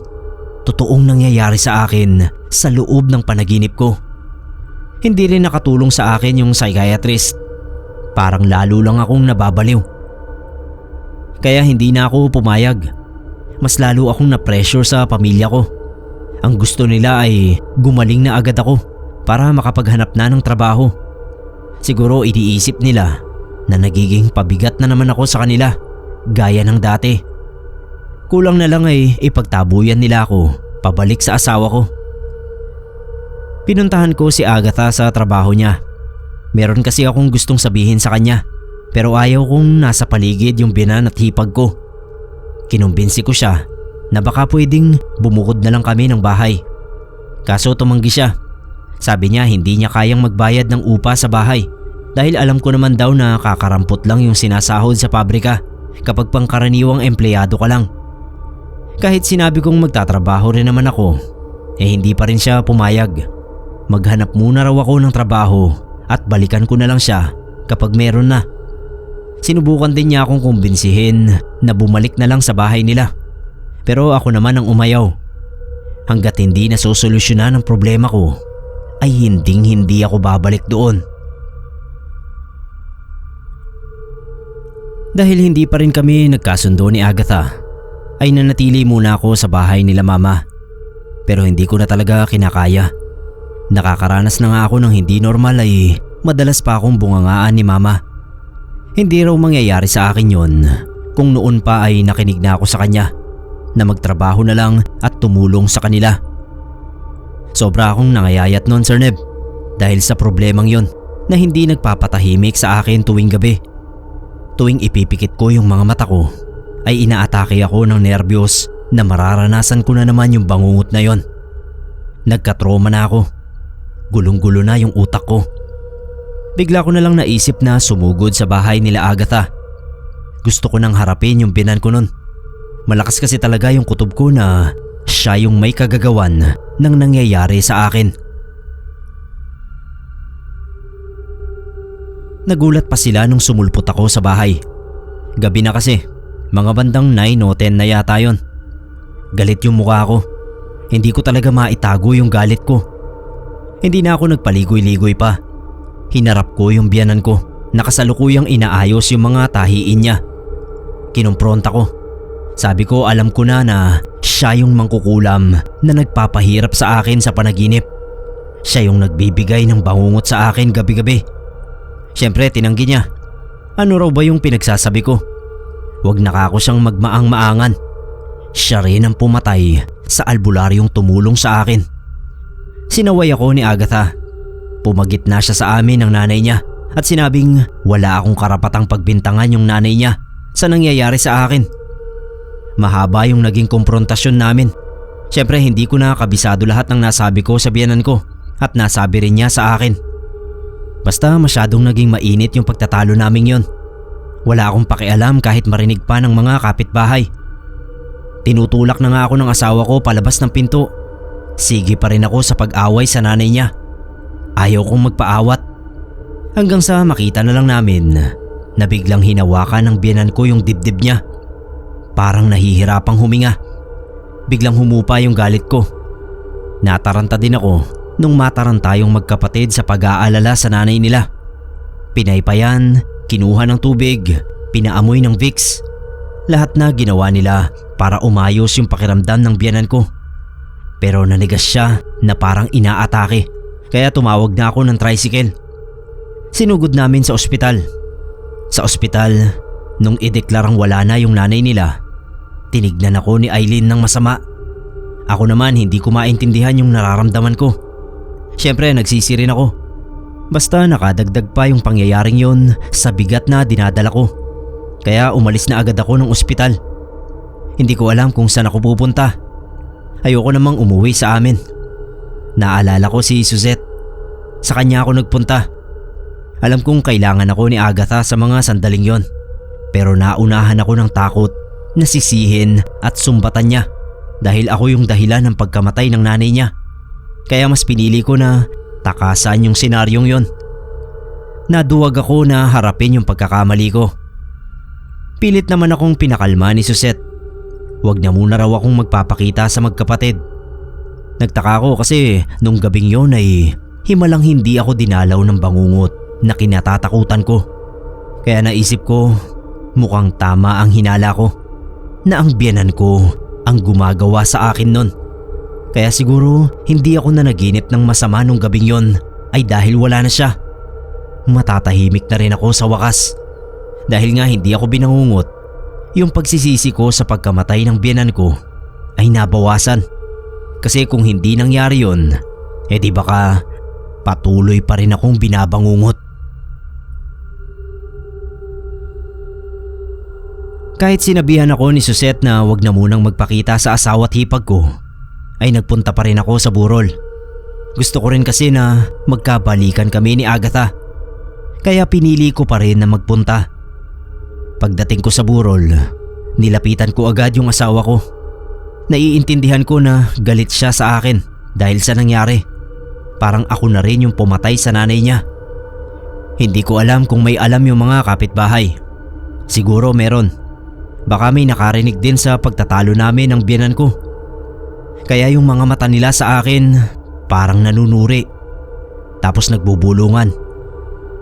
Totoong nangyayari sa akin sa loob ng panaginip ko. Hindi rin nakatulong sa akin yung psychiatrist. Parang lalo lang akong nababaliw. Kaya hindi na ako pumayag. Mas lalo akong na-pressure sa pamilya ko. Ang gusto nila ay gumaling na agad ako para makapaghanap na ng trabaho. Siguro iniisip nila na nagiging pabigat na naman ako sa kanila gaya ng dati. Kulang na lang ay ipagtabuyan nila ako pabalik sa asawa ko. Pinuntahan ko si Agatha sa trabaho niya. Meron kasi akong gustong sabihin sa kanya pero ayaw kong nasa paligid yung binan at hipag ko. Kinumbinsi ko siya na baka pwedeng bumukod na lang kami ng bahay. Kaso tumanggi siya. Sabi niya hindi niya kayang magbayad ng upa sa bahay dahil alam ko naman daw na kakarampot lang yung sinasahod sa pabrika kapag pangkaraniwang empleyado ka lang. Kahit sinabi kong magtatrabaho rin naman ako, hindi pa rin siya pumayag. Maghanap muna raw ako ng trabaho at balikan ko na lang siya kapag meron na. Sinubukan din niya akong kumbinsihin na bumalik na lang sa bahay nila. Pero ako naman ang umayaw. Hanggat hindi nasosolusyonan ang problema ko, ay hindi ako babalik doon. Dahil hindi pa rin kami nagkasundo ni Agatha, ay nanatili muna ako sa bahay nila mama. Pero hindi ko na talaga kinakaya. Nakakaranas na nga ako ng hindi normal ay madalas pa akong bungangaan ni mama. Hindi raw mangyayari sa akin yon kung noon pa ay nakinig na ako sa kanya na magtrabaho na lang at tumulong sa kanila. Sobra akong nangayayat noon, Sir Neb, dahil sa problemang yon na hindi nagpapatahimik sa akin tuwing gabi. Tuwing ipipikit ko yung mga mata ko ay inaatake ako ng nerbiyos na mararanasan ko na naman yung bangungot na yon. Nagkatroma na ako. Gulong-gulo na yung utak ko. Bigla ko na lang naisip na sumugod sa bahay nila Agatha. Gusto ko nang harapin yung binan ko nun. Malakas kasi talaga yung kutob ko na siya yung may kagagawan ng nangyayari sa akin. Nagulat pa sila nung sumulpot ako sa bahay. Gabi na kasi, mga bandang 9 o 10 na yata yon. Galit yung mukha ko. Hindi ko talaga maitago yung galit ko. Hindi na ako nagpaligoy-ligoy pa. Hinarap ko yung biyanan ko na kasalukuyang inaayos yung mga tahiin niya. Kinumpronta ko. Sabi ko alam ko na siya yung mangkukulam na nagpapahirap sa akin sa panaginip. Siya yung nagbibigay ng bangungot sa akin gabi-gabi. Siyempre tinanggi niya. Ano raw ba yung pinagsasabi ko? Huwag na ako siyang magmaang-maangan. Siya rin ang pumatay sa albularyong tumulong sa akin. Sinaway ako ni Agatha. Pumagit na siya sa amin ng nanay niya at sinabing wala akong karapatang pagbintangan yung nanay niya sa nangyayari sa akin. Mahaba yung naging komprontasyon namin. Siyempre hindi ko na kabisado lahat ng nasabi ko sa biyanan ko at nasabi rin niya sa akin. Basta masyadong naging mainit yung pagtatalo namin yon. Wala akong pakialam kahit marinig pa ng mga kapitbahay. Tinutulak na nga ako ng asawa ko palabas ng pinto. Sige pa rin ako sa pag-away sa nanay niya. Ayaw kong magpaawat. Hanggang sa makita na lang namin na biglang hinawakan ng biyanan ko yung dibdib niya. Parang nahihirapang huminga. Biglang humupa yung galit ko. Nataranta din ako nung mataranta yung magkapatid sa pag-aalala sa nanay nila. Pinaypayan, kinuha ng tubig, pinaamoy ng Vicks. Lahat na ginawa nila para umayos yung pakiramdam ng biyanan ko. Pero nanigas siya na parang inaatake. Kaya tumawag na ako ng tricycle. Sinugod namin sa ospital. Sa ospital, nung ideklarang wala na yung nanay nila, tinignan ako ni Eileen ng masama. Ako naman hindi ko maintindihan yung nararamdaman ko. Siyempre nagsisi rin ako. Basta nakadagdag pa yung pangyayaring yon sa bigat na dinadala ko. Kaya umalis na agad ako ng ospital. Hindi ko alam kung saan ako pupunta. Ayoko namang umuwi sa amin. Naalala ko si Suzette. Sa kanya ako nagpunta. Alam kong kailangan ako ni Agatha sa mga sandaling yon. Pero naunahan ako ng takot nasisihin at sumbatan niya dahil ako yung dahilan ng pagkamatay ng nanay niya. Kaya mas pinili ko na takasan yung senaryong yon. Naduwag ako na harapin yung pagkakamali ko. Pilit naman akong pinakalma ni Suzette. Huwag na muna raw akong magpapakita sa magkapatid. Nagtaka ko kasi nung gabing yon ay himalang hindi ako dinalaw ng bangungot na kinatatakutan ko. Kaya naisip ko mukhang tama ang hinala ko na ang biyenan ko ang gumagawa sa akin nun. Kaya siguro hindi ako nanaginip ng masama nung gabing yon ay dahil wala na siya. Matatahimik na rin ako sa wakas. Dahil nga hindi ako binangungot, yung pagsisisi ko sa pagkamatay ng biyenan ko ay nabawasan. Kasi kung hindi nangyari yun, di baka patuloy pa rin akong binabangungot. Kahit sinabihan ako ni Suzette na wag na munang magpakita sa asawa at hipag ko, ay nagpunta pa rin ako sa burol. Gusto ko rin kasi na magkabalikan kami ni Agatha. Kaya pinili ko pa rin na magpunta. Pagdating ko sa burol, nilapitan ko agad yung asawa ko. Naiintindihan ko na galit siya sa akin dahil sa nangyari. Parang ako na rin yung pumatay sa nanay niya. Hindi ko alam kung may alam yung mga kapitbahay. Siguro meron. Baka may nakarinig din sa pagtatalo namin ng biyenan ko. Kaya yung mga mata nila sa akin parang nanunuri. Tapos nagbubulungan.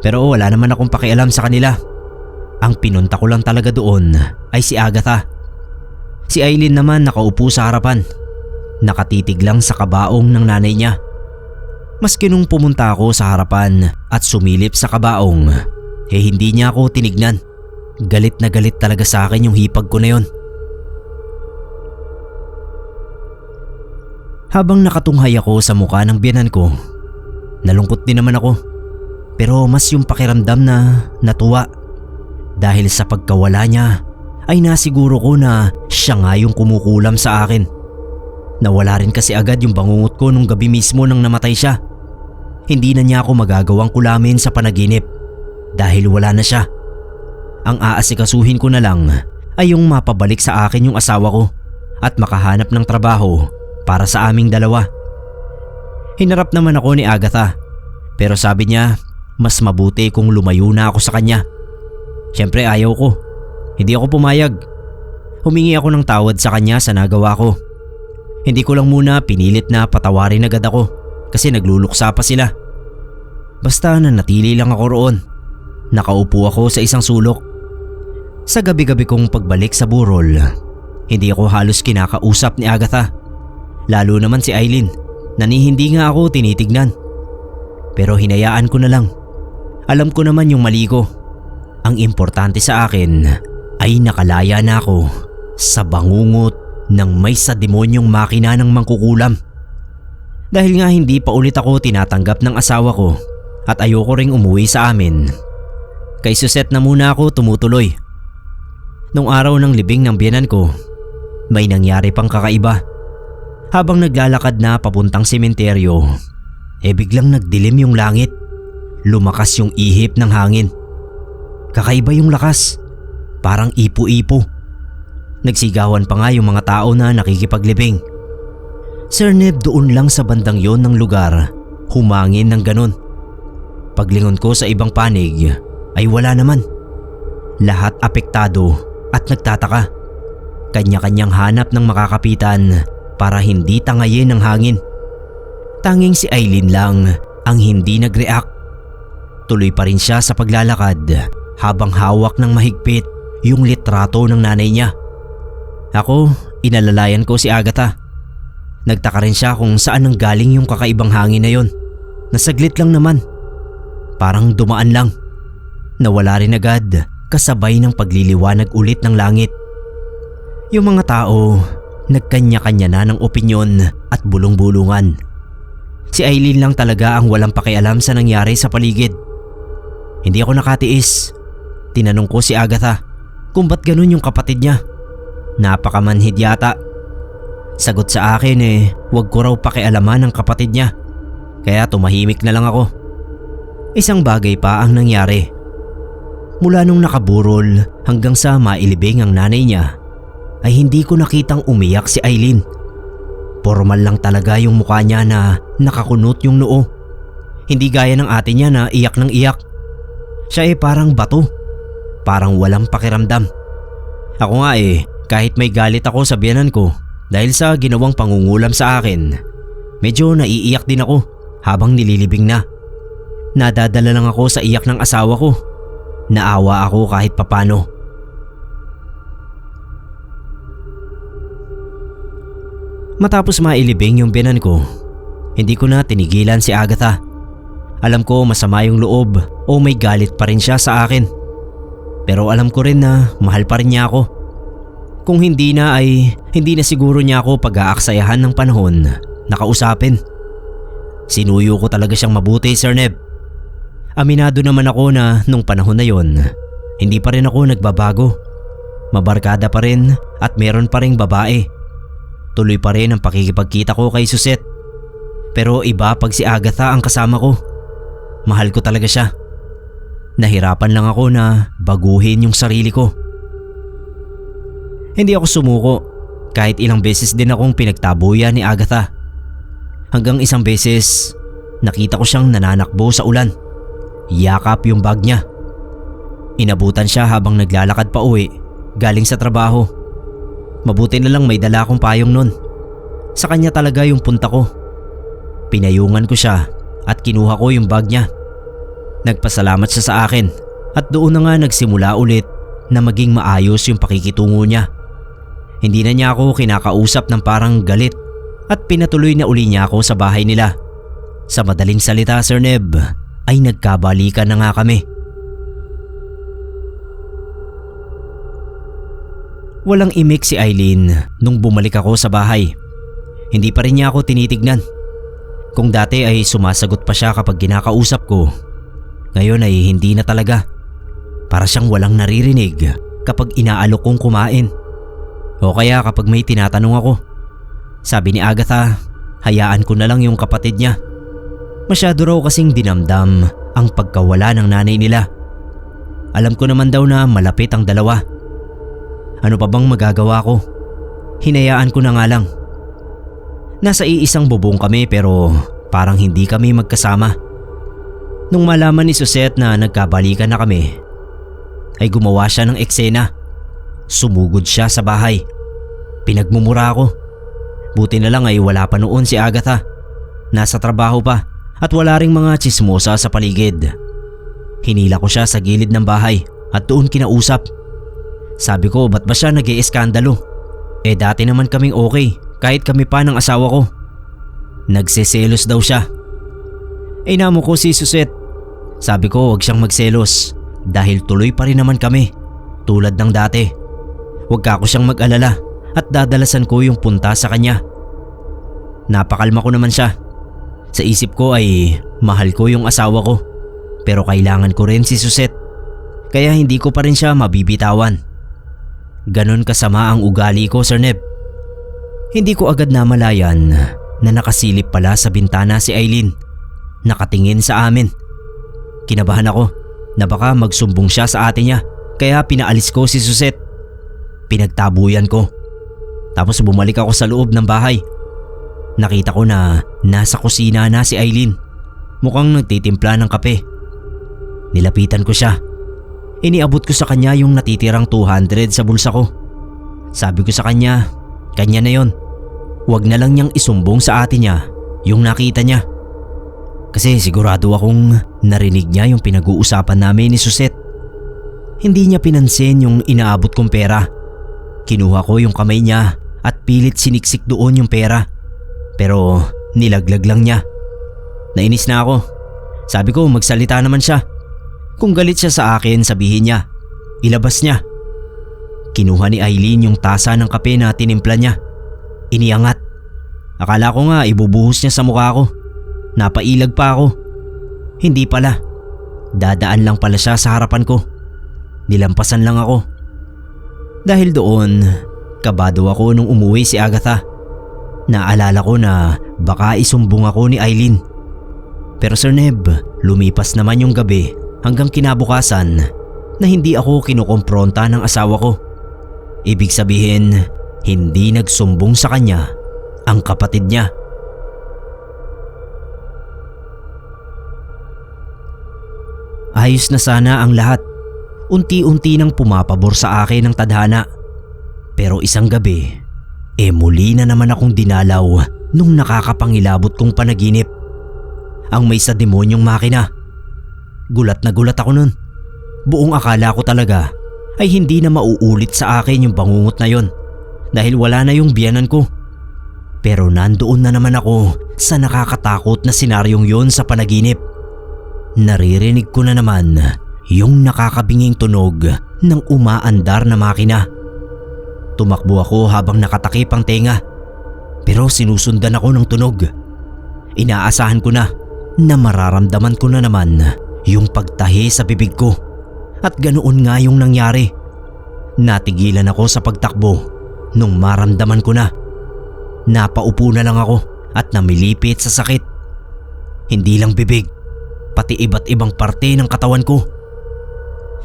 Pero wala naman akong pakialam sa kanila. Ang pinunta ko lang talaga doon ay si Agatha. Si Eileen naman nakaupo sa harapan. Nakatitig lang sa kabaong ng nanay niya. Maski nung pumunta ako sa harapan at sumilip sa kabaong, hindi niya ako tinignan. Galit na galit talaga sa akin yung hipag ko na yon. Habang nakatunghay ako sa mukha ng biyenan ko, nalungkot din naman ako. Pero mas yung pakiramdam na natuwa. Dahil sa pagkawala niya ay nasiguro ko na siya nga yung kumukulam sa akin. Nawala rin kasi agad yung bangungot ko nung gabi mismo nang namatay siya. Hindi na niya ako magagawang kulamin sa panaginip dahil wala na siya. Ang aasikasuhin ko na lang ay yung mapabalik sa akin yung asawa ko at makahanap ng trabaho para sa aming dalawa. Hinarap naman ako ni Agatha, pero sabi niya mas mabuti kung lumayo na ako sa kanya. Siyempre ayaw ko. Hindi ako pumayag. Humingi ako ng tawad sa kanya sa nagawa ko. Hindi ko lang muna pinilit na patawarin agad ako kasi nagluluksa pa sila. Basta nanatili lang ako roon. Nakaupo ako sa isang sulok. Sa gabi-gabi kong pagbalik sa burol, hindi ako halos kinakausap ni Agatha. Lalo naman si Eileen na hindi nga ako tinitignan. Pero hinayaan ko na lang. Alam ko naman yung mali ko. Ang importante sa akin ay nakalaya na ako sa bangungot ng may sa demonyong makina ng mangkukulam. Dahil nga hindi pa ulit ako tinatanggap ng asawa ko at ayoko ring umuwi sa amin. Kay Suzette na muna ako tumutuloy. Nung araw ng libing ng biyenan ko, may nangyari pang kakaiba. Habang naglalakad na papuntang sementeryo, biglang nagdilim yung langit. Lumakas yung ihip ng hangin. Kakaiba yung lakas. Parang ipo-ipo. Nagsigawan pa nga yung mga tao na nakikipaglibing. Sir Ned, doon lang sa bandang yon ng lugar, humangin ng ganon. Paglingon ko sa ibang panig ay wala naman. Lahat apektado at nagtataka. Kanya-kanyang hanap ng makakapitan para hindi tangayin ng hangin. Tanging si Eileen lang ang hindi nag-react. Tuloy pa rin siya sa paglalakad habang hawak ng mahigpit yung litrato ng nanay niya. Ako, inalalayan ko si Agatha. Nagtaka rin siya kung saan nanggaling yung kakaibang hangin na yon. Nasaglit lang naman. Parang dumaan lang. Nawala rin agad kasabay ng pagliliwanag ulit ng langit. Yung mga tao, nagkanya-kanya na ng opinyon at bulong-bulungan. Si Eileen lang talaga ang walang pakialam sa nangyari sa paligid. Hindi ako nakatiis. Tinanong ko si Agatha kung ba't ganun yung kapatid niya. Napakamanhid yata. Sagot sa akin wag ko raw pakialaman ng kapatid niya. Kaya tumahimik na lang ako. Isang bagay pa ang nangyari. Mula nung nakaburol hanggang sa mailibing ang nanay niya, ay hindi ko nakitang umiyak si Eileen. Formal lang talaga yung mukha niya na nakakunot yung noo. Hindi gaya ng ate niya na iyak ng iyak. Siya ay parang bato. Parang walang pakiramdam. Ako nga kahit may galit ako sa biyenan ko dahil sa ginawang pangungulam sa akin, medyo naiiyak din ako habang nililibing na. Nadadala lang ako sa iyak ng asawa ko. Naawa ako kahit papano. Matapos mailibing yung biyenan ko, hindi ko na tinigilan si Agatha. Alam ko masama yung loob o may galit pa rin siya sa akin. Pero alam ko rin na mahal pa rin niya ako. Kung hindi na ay hindi na siguro niya ako pag-aaksayahan ng panahon na kausapin. Sinuyo ko talaga siyang mabuti, Sir Neb. Aminado naman ako na nung panahon na yon, hindi pa rin ako nagbabago. Mabarkada pa rin at meron pa ring babae. Tuloy pa rin ang pakikipagkita ko kay Suzette. Pero iba pag si Agatha ang kasama ko. Mahal ko talaga siya. Nahirapan lang ako na baguhin yung sarili ko. Hindi ako sumuko kahit ilang beses din akong pinagtabuyan ni Agatha. Hanggang isang beses, nakita ko siyang nananakbo sa ulan. Yakap yung bag niya. Inabutan siya habang naglalakad pa uwi galing sa trabaho. Mabuti na lang may dala akong payong nun. Sa kanya talaga yung punta ko. Pinayungan ko siya at kinuha ko yung bag niya. Nagpasalamat siya sa akin at doon na nga nagsimula ulit na maging maayos yung pakikitungo niya. Hindi na niya ako kinakausap ng parang galit at pinatuloy na uli niya ako sa bahay nila. Sa madaling salita, Sir Neb, ay nagkabalikan na nga kami. Walang imik si Eileen nung bumalik ako sa bahay. Hindi pa rin niya ako tinitignan. Kung dati ay sumasagot pa siya kapag kinakausap ko, ngayon ay hindi na talaga. Para siyang walang naririnig kapag inaalok kong kumain. O kaya kapag may tinatanong ako. Sabi ni Agatha, hayaan ko na lang yung kapatid niya. Masyado raw kasing dinamdam ang pagkawala ng nanay nila. Alam ko naman daw na malapit ang dalawa. Ano pa bang magagawa ko? Hinayaan ko na nga lang. Nasa iisang bubong kami pero parang hindi kami magkasama. Nung malaman ni Suzette na nagkabalikan na kami, ay gumawa siya ng eksena. Sumugod siya sa bahay. Pinagmumura ako. Buti na lang ay wala pa noon si Agatha. Nasa trabaho pa at wala ring mga tsismosa sa paligid. Hinila ko siya sa gilid ng bahay at doon kinausap. Sabi ko, ba't ba siya nag-iiskandalo? Dati naman kaming okay kahit kami pa ng asawa ko. Nagseselos daw siya. Inamo ko si Suzette. Sabi ko huwag siyang magselos dahil tuloy pa rin naman kami tulad ng dati. Huwag ka ako siyang mag-alala at dadalasan ko yung punta sa kanya. Napakalma ko naman siya. Sa isip ko ay mahal ko yung asawa ko pero kailangan ko rin si Suzette. Kaya hindi ko pa rin siya mabibitawan. Ganon kasama ang ugali ko, Sir Neb. Hindi ko agad namalayan na nakasilip pala sa bintana si Eileen. Nakatingin sa amin. Kinabahan ako na baka magsumbong siya sa ate niya kaya pinaalis ko si Suzette. Pinagtabuyan ko. Tapos bumalik ako sa loob ng bahay. Nakita ko na nasa kusina na si Eileen. Mukhang nagtitimpla ng kape. Nilapitan ko siya. Iniabot ko sa kanya yung natitirang 200 sa bulsa ko. Sabi ko sa kanya, kanya na yon. Huwag na lang niyang isumbong sa ate niya yung nakita niya. Kasi sigurado akong narinig niya yung pinag-uusapan namin ni Suzette. Hindi niya pinansin yung inaabot kong pera. Kinuha ko yung kamay niya at pilit siniksik doon yung pera. Pero nilaglag lang niya. Nainis na ako. Sabi ko magsalita naman siya. Kung galit siya sa akin, sabihin niya. Ilabas niya. Kinuha ni Eileen yung tasa ng kape na tinimpla niya. Iniangat. Akala ko nga ibubuhos niya sa mukha ko. Napailag pa ako. Hindi pala. Dadaan lang pala siya sa harapan ko. Nilampasan lang ako. Dahil doon, kabado ako nung umuwi si Agatha. Naalala ko na baka isumbong ako ni Eileen. Pero Sir Neb, lumipas naman yung gabi hanggang kinabukasan na hindi ako kinukompronta ng asawa ko. Ibig sabihin, hindi nagsumbong sa kanya ang kapatid niya. Ayos na sana ang lahat. Unti-unti nang pumapabor sa akin ang tadhana. Pero isang gabi, muli na naman akong dinalaw nung nakakapangilabot kong panaginip. Ang may sa demonyong makina. Gulat na gulat ako nun. Buong akala ko talaga ay hindi na mauulit sa akin yung bangungot na yon dahil wala na yung biyanan ko. Pero nandoon na naman ako sa nakakatakot na senaryong yon sa panaginip. Naririnig ko na naman yung nakakabinging tunog ng umaandar na makina. Tumakbo ako habang nakatakip ang tenga, pero sinusundan ako ng tunog. Inaasahan ko na mararamdaman ko na naman yung pagtahi sa bibig ko, at ganoon nga yung nangyari. Natigilan ako sa pagtakbo nung maramdaman ko na. Napaupo na lang ako at namilipit sa sakit. Hindi lang bibig, pati iba't ibang parte ng katawan ko.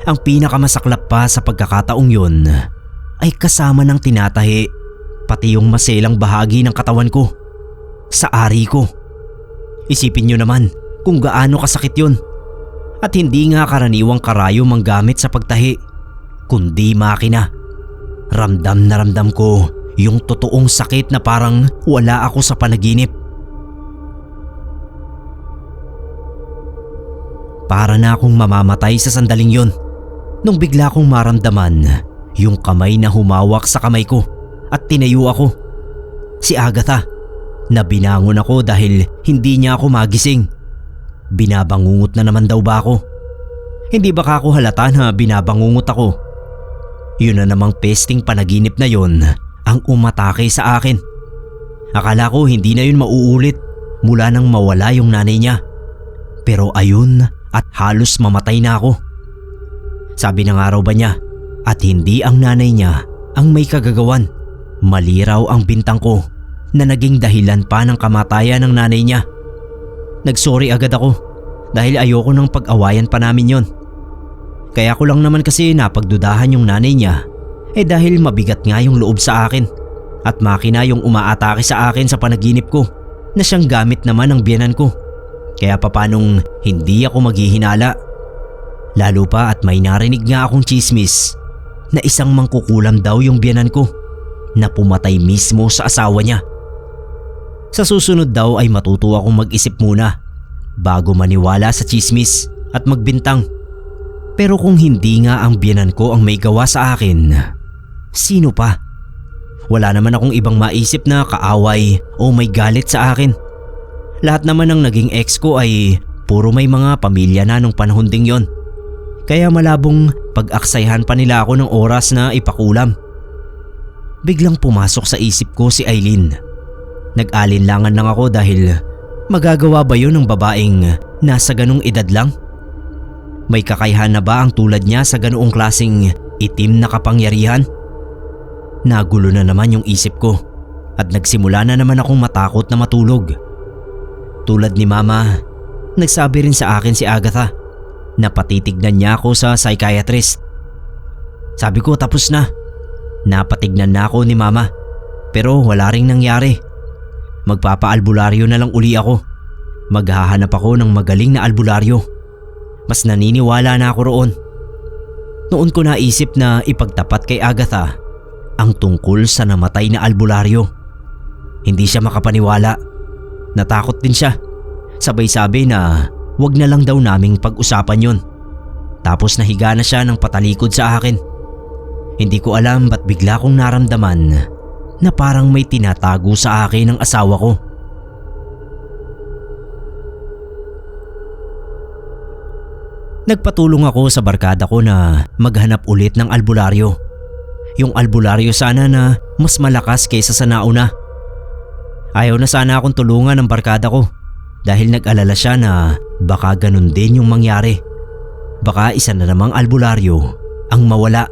Ang pinakamasaklap pa sa pagkakataong yun ay kasama ng tinatahi pati yung maselang bahagi ng katawan ko, sa ari ko. Isipin nyo naman kung gaano kasakit yun. At hindi nga karaniwang karayom ang gamit sa pagtahi, kundi makina. Ramdam na ramdam ko yung totoong sakit na parang wala ako sa panaginip. Para na akong mamamatay sa sandaling yon nung bigla kong maramdaman yung kamay na humawak sa kamay ko at tinayo ako. Si Agatha, na binangon ako dahil hindi niya ako magising. Binabangungot na naman daw ba ako? Hindi baka ako halata na binabangungot ako? Yun na namang pesting panaginip na yon ang umatake sa akin. Akala ko hindi na yun mauulit mula nang mawala yung nanay niya. Pero ayun, at halos mamatay na ako. Sabi ng araw ba niya, at hindi ang nanay niya ang may kagagawan. Mali raw ang bintang ko na naging dahilan pa ng kamatayan ng nanay niya. Nagsorry agad ako dahil ayoko nang pag-awayan pa namin yon. Kaya ko lang naman kasi napagdudahan yung nanay niya dahil mabigat nga yung loob sa akin at makina yung umaatake sa akin sa panaginip ko na siyang gamit naman ng biyenan ko. Kaya papanong hindi ako maghihinala. Lalo pa at may narinig nga akong chismis na isang mangkukulam daw yung biyenan ko na pumatay mismo sa asawa niya. Sa susunod daw ay matuto akong mag-isip muna bago maniwala sa chismis at magbintang. Pero kung hindi nga ang biyenan ko ang may gawa sa akin, sino pa? Wala naman akong ibang maisip na kaaway o may galit sa akin. Lahat naman ng naging ex ko ay puro may mga pamilya na nung panahon ding yon. Kaya malabong pag-aksayhan pa nila ako ng oras na ipakulam. Biglang pumasok sa isip ko si Eileen. Nag-alinlangan lang ako dahil magagawa ba yun ng babaeng nasa ganung edad lang? May kakayahan na ba ang tulad niya sa ganoong klaseng itim na kapangyarihan? Nagulo na naman yung isip ko at nagsimula na naman akong matakot na matulog. Tulad ni Mama, nagsabi rin sa akin si Agatha na patitignan niya ako sa psychiatrist. Sabi ko tapos na. Napatignan na ako ni Mama pero wala ring nangyari. Magpapa-albularyo na lang uli ako. Maghahanap ako ng magaling na albularyo. Mas naniniwala na ako roon. Noon ko naisip na ipagtapat kay Agatha ang tungkol sa namatay na albularyo. Hindi siya makapaniwala. Natakot din siya. Sabay sabi na wag na lang daw naming pag-usapan yon. Tapos nahiga na siya ng patalikod sa akin. Hindi ko alam ba't bigla kong naramdaman na parang may tinatago sa akin ng asawa ko. Nagpatulong ako sa barkada ko na maghanap ulit ng albularyo. Yung albularyo sana na mas malakas kaysa sa nauna. Ayaw na sana akong tulungan ng barkada ko dahil nag-alala siya na baka ganun din yung mangyari. Baka isa na namang albularyo ang mawala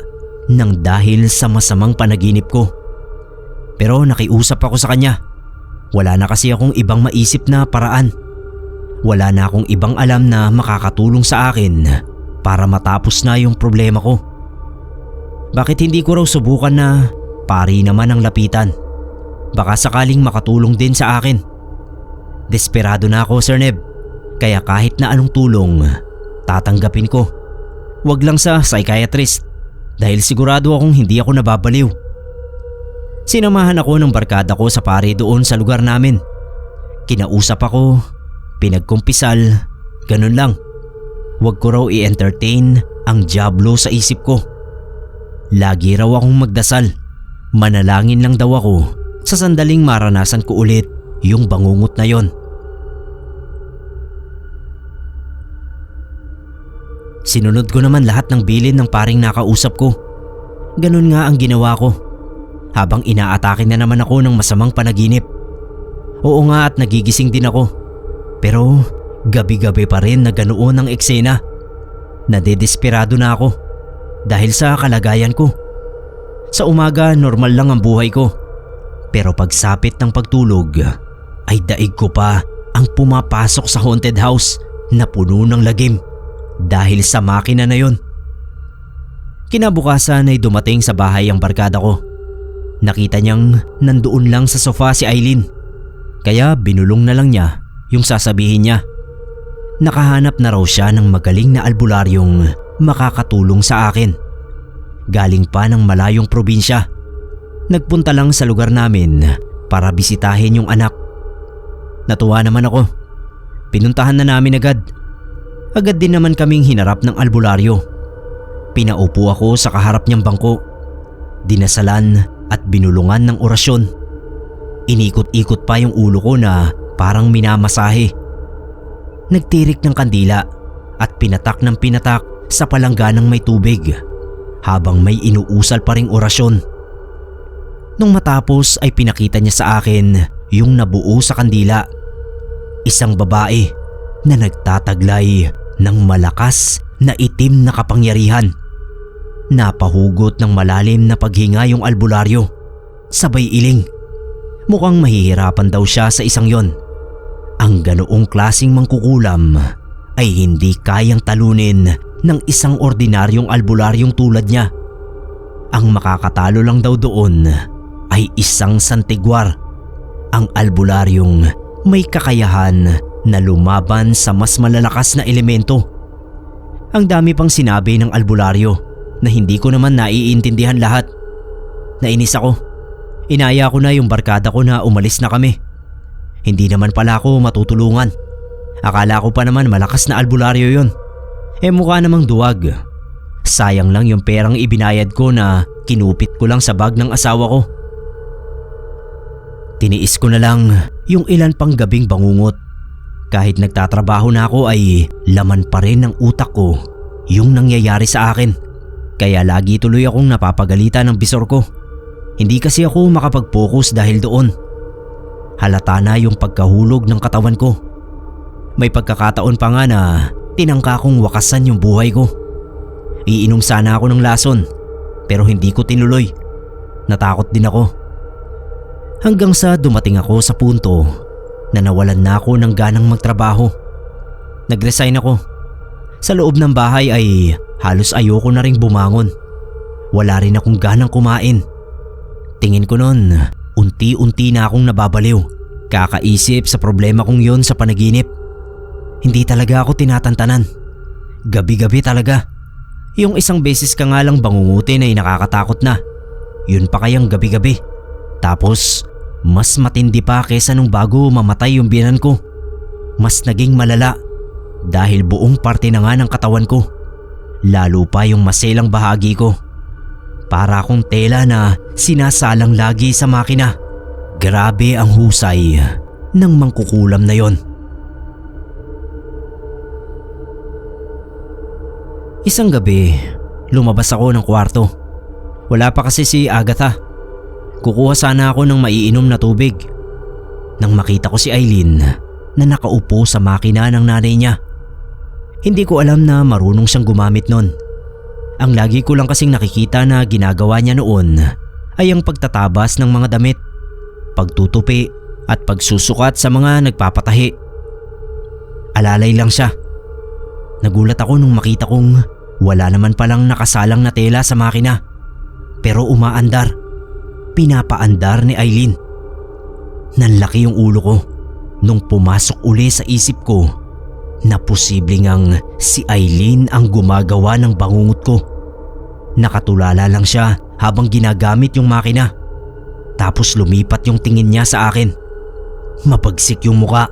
nang dahil sa masamang panaginip ko. Pero nakiusap ako sa kanya. Wala na kasi akong ibang maisip na paraan. Wala na akong ibang alam na makakatulong sa akin para matapos na yung problema ko. Bakit hindi ko raw subukan na pari naman ang lapitan? Baka sakaling makatulong din sa akin. Desperado na ako, Sir Neb. Kaya kahit na anong tulong, tatanggapin ko. Wag lang sa psychiatrist dahil sigurado akong hindi ako nababaliw. Sinamahan ako ng barkada ko sa pari doon sa lugar namin. Kinausap ako, pinagkumpisal, ganun lang. Wag ko raw i-entertain ang diablo sa isip ko. Lagi raw akong magdasal. Manalangin lang daw ako sa sandaling maranasan ko ulit yung bangungot na yon. Sinunod ko naman lahat ng bilin ng paring nakausap ko. Ganun nga ang ginawa ko. Habang inaatake na naman ako ng masamang panaginip. Oo nga at nagigising din ako. Pero gabi-gabi pa rin na ganoon ang eksena. Nadedesperado na ako dahil sa kalagayan ko. Sa umaga normal lang ang buhay ko. Pero pagsapit ng pagtulog ay daig ko pa ang pumapasok sa haunted house na puno ng lagim dahil sa makina na yon. Kinabukasan ay dumating sa bahay ang barkada ko. Nakita niyang nandoon lang sa sofa si Eileen. Kaya binulong na lang niya yung sasabihin niya. Nakahanap na raw siya ng magaling na albularyong makakatulong sa akin. Galing pa ng malayong probinsya. Nagpunta lang sa lugar namin para bisitahin yung anak. Natuwa naman ako. Pinuntahan na namin agad. Agad din naman kaming hinarap ng albularyo. Pinaupo ako sa kaharap niyang bangko. Dinasalan at binulungan ng orasyon. Inikot-ikot pa yung ulo ko na parang minamasahe. Nagtirik ng kandila at pinatak ng pinatak sa palangganang may tubig habang may inuusal pa ring orasyon. Nung matapos ay pinakita niya sa akin yung nabuo sa kandila. Isang babae na nagtataglay ng malakas na itim na kapangyarihan. Napahugot ng malalim na paghinga yung albularyo. Sabay iling. Mukhang mahihirapan daw siya sa isang yon. Ang ganoong klaseng mangkukulam ay hindi kayang talunin ng isang ordinaryong albularyong tulad niya. Ang makakatalo lang daw doon ay isang santigwar. Ang albularyong may kakayahan na lumaban sa mas malalakas na elemento. Ang dami pang sinabi ng albularyo na hindi ko naman naiintindihan lahat. Nainis ako. Inaya ko na yung barkada ko na umalis na kami. Hindi naman pala ako matutulungan. Akala ko pa naman malakas na albularyo yon. Mukha namang duwag. Sayang lang yung perang ibinayad ko na kinupit ko lang sa bag ng asawa ko. Tiniis ko na lang yung ilan pang gabing bangungot. Kahit nagtatrabaho na ako ay laman pa rin ng utak ko yung nangyayari sa akin. Kaya lagi tuloy akong napapagalitan ng bisor ko. Hindi kasi ako makapag-focus dahil doon. Halata na yung pagkahulog ng katawan ko. May pagkakataon pa nga na tinangka kong wakasan yung buhay ko. Iinom sana ako ng lason pero hindi ko tinuloy. Natakot din ako. Hanggang sa dumating ako sa punto na nawalan na ako ng ganang magtrabaho. Nag-resign ako. Sa loob ng bahay ay halos ayoko na ring bumangon. Wala rin akong ganang kumain. Tingin ko noon, unti-unti na akong nababaliw. Kakaisip sa problema kong yon sa panaginip. Hindi talaga ako tinatantanan. Gabi-gabi talaga. Yung isang beses ka nga lang bangungutin ay nakakatakot na. Yun pa kayang gabi-gabi. Tapos, mas matindi pa kesa nung bago mamatay yung biyenan ko. Mas naging malala dahil buong parte na nga ng katawan ko. Lalo pa yung maselang bahagi ko. Para akong tela na sinasalang lagi sa makina. Grabe ang husay ng mangkukulam na yon. Isang gabi, lumabas ako ng kwarto. Wala pa kasi si Agatha. Kukuha sana ako ng maiinom na tubig. Nang makita ko si Eileen na nakaupo sa makina ng nanay niya. Hindi ko alam na marunong siyang gumamit nun. Ang lagi ko lang kasing nakikita na ginagawa niya noon ay ang pagtatabas ng mga damit, pagtutupi at pagsusukat sa mga nagpapatahi. Alalay lang siya. Nagulat ako nung makita kong wala naman palang nakasalang na tela sa makina. pero umaandar. Pinapaandar ni Eileen. Nanlaki yung ulo ko nung pumasok uli sa isip ko na posible ngang si Eileen ang gumagawa ng bangungot ko. Nakatulala lang siya habang ginagamit yung makina. Tapos lumipat yung tingin niya sa akin. Mapagsik yung muka.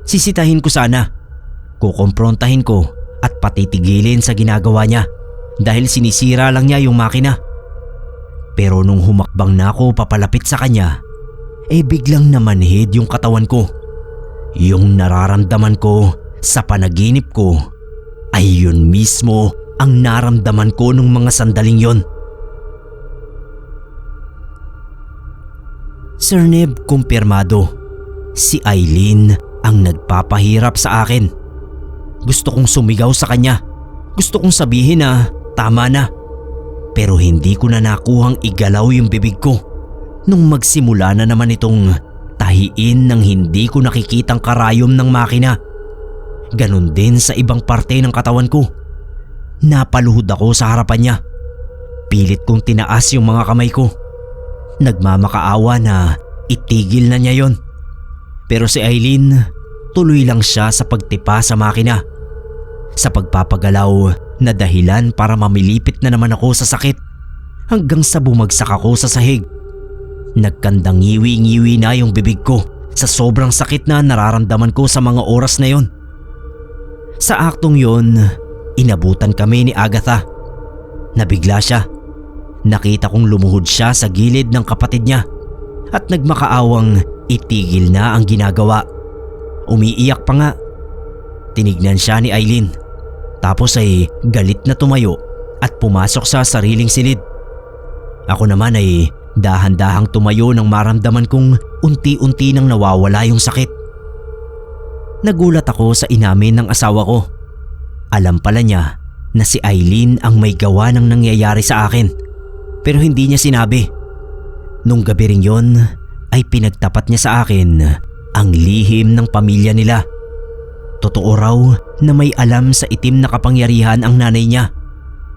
Sisitahin ko sana. Kukomprontahin ko at patitigilin sa ginagawa niya dahil sinisira lang niya yung makina. Pero nung humakbang na ako papalapit sa kanya, biglang namanhid yung katawan ko. Yung nararamdaman ko sa panaginip ko ay yun mismo ang naramdaman ko nung mga sandaling yon. Sir Neb, kumpirmado. Si Eileen ang nagpapahirap sa akin. Gusto kong sumigaw sa kanya. Gusto kong sabihin na tama na. Pero hindi ko na nakuhang igalaw yung bibig ko nung magsimula na naman itong tahiin ng hindi ko nakikitang karayom ng makina. Ganon din sa ibang parte ng katawan ko. Napaluhod ako sa harapan niya. Pilit kong tinaas yung mga kamay ko. Nagmamakaawa na itigil na niya yon. Pero si Eileen, tuloy lang siya sa pagtipa sa makina. Sa pagpapagalaw na dahilan para mamilipit na naman ako sa sakit hanggang sa bumagsak ako sa sahig. Nagkandang ngiwi-ngiwi na yung bibig ko sa sobrang sakit na nararamdaman ko sa mga oras na yon. Sa aktong yon, inabutan kami ni Agatha. Nabigla siya. Nakita kong lumuhod siya sa gilid ng kapatid niya at nagmakaawang itigil na ang ginagawa. Umiiyak pa nga. Tinignan siya ni Eileen. Tapos ay galit na tumayo at pumasok sa sariling silid. Ako naman ay dahan-dahang tumayo nang maramdaman kong unti-unti nang nawawala yung sakit. Nagulat ako sa inamin ng asawa ko. Alam pala niya na si Eileen ang may gawa ng nangyayari sa akin. Pero hindi niya sinabi. Nung gabi rin yon ay pinagtapat niya sa akin ang lihim ng pamilya nila. Totoo raw na may alam sa itim na kapangyarihan ang nanay niya.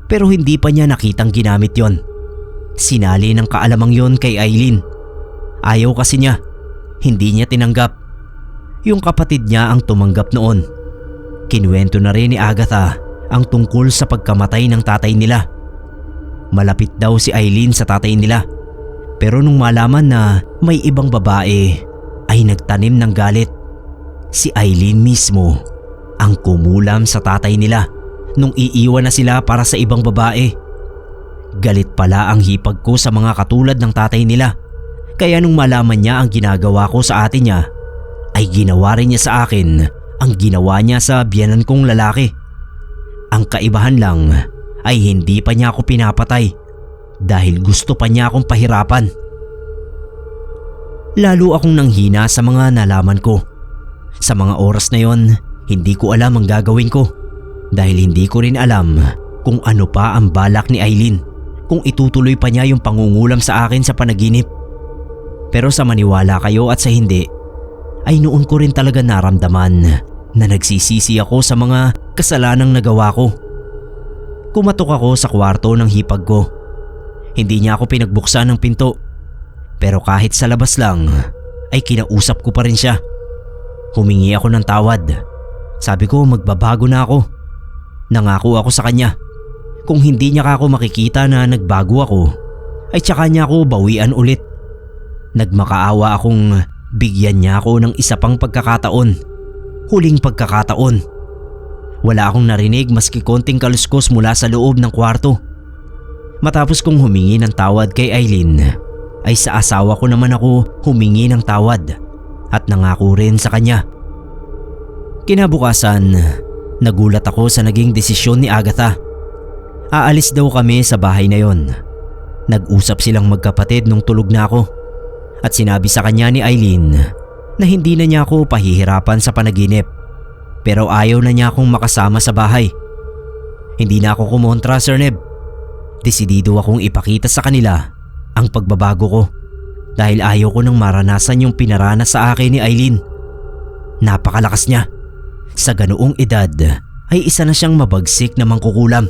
Pero hindi pa niya nakitang ginamit yon. Sinali ng kaalamang yon kay Eileen. Ayaw kasi niya. Hindi niya tinanggap. Yung kapatid niya ang tumanggap noon. Kinuwento na rin ni Agatha ang tungkol sa pagkamatay ng tatay nila. Malapit daw si Eileen sa tatay nila. Pero nung malaman na may ibang babae ay nagtanim ng galit. Si Eileen mismo ang kumulam sa tatay nila nung iiwan na sila para sa ibang babae. Galit pala ang hipag ko sa mga katulad ng tatay nila. Kaya nung malaman niya ang ginagawa ko sa ate niya, ay ginawa rin niya sa akin ang ginawa niya sa biyenan kong lalaki. Ang kaibahan lang ay hindi pa niya ako pinapatay dahil gusto pa niya akong pahirapan. Lalo akong nanghina sa mga nalaman ko. Sa mga oras na yon, hindi ko alam ang gagawin ko dahil hindi ko rin alam kung ano pa ang balak ni Eileen, kung itutuloy pa niya yung pangungulam sa akin sa panaginip. Pero sa maniwala kayo at sa hindi, ay noon ko rin talaga naramdaman na nagsisisi ako sa mga kasalanang nagawa ko. Kumatok ako sa kwarto ng hipag ko. Hindi niya ako pinagbuksan ng pinto. Pero kahit sa labas lang, ay kinausap ko pa rin siya. Humingi ako ng tawad. Sabi ko magbabago na ako. Nangako ako sa kanya. Kung hindi niya ako makikita na nagbago ako, ay tsaka niya ako bawian ulit. Nagmakaawa akong bigyan niya ako ng isa pang pagkakataon. Huling pagkakataon. Wala akong narinig maski konting kaluskos mula sa loob ng kwarto. Matapos kong humingi ng tawad kay Eileen, ay sa asawa ko naman ako humingi ng tawad at nangako rin sa kanya. Kinabukasan, nagulat ako sa naging desisyon ni Agatha. Aalis daw kami sa bahay na yon. Nag-usap silang magkapatid nung tulog na ako at sinabi sa kanya ni Eileen na hindi na niya ako pahihirapan sa panaginip. Pero ayaw na niya akong makasama sa bahay. Hindi na ako kumontra, Sir Neb. Desidido akong ipakita sa kanila ang pagbabago ko dahil ayaw ko nang maranasan yung pinaranas sa akin ni Eileen. Napakalakas niya. Sa ganoong edad ay isa na siyang mabagsik na mangkukulam.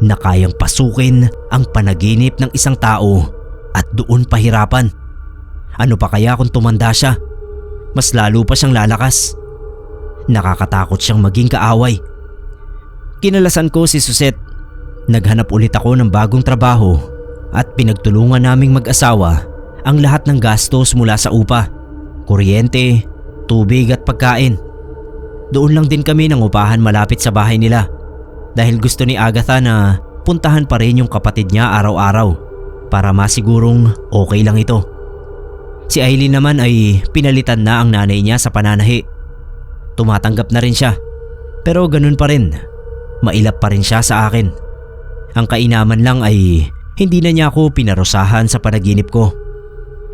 na kayang pasukin ang panaginip ng isang tao at doon pahirapan. Ano pa kaya kung tumanda siya? Mas lalo pa siyang lalakas. Nakakatakot siyang maging kaaway. Kinalasan ko si Susette. Naghanap ulit ako ng bagong trabaho at pinagtulungan naming mag-asawa ang lahat ng gastos mula sa upa, kuryente, tubig at pagkain. Doon lang din kami nang upahan malapit sa bahay nila dahil gusto ni Agatha na puntahan pa rin yung kapatid niya araw-araw para masigurong okay lang ito. Si Eileen naman ay pinalitan na ang nanay niya sa pananahi. Tumatanggap na rin siya pero ganun pa rin, mailap pa rin siya sa akin. Ang kainaman lang ay hindi na niya ako pinarusahan sa panaginip ko.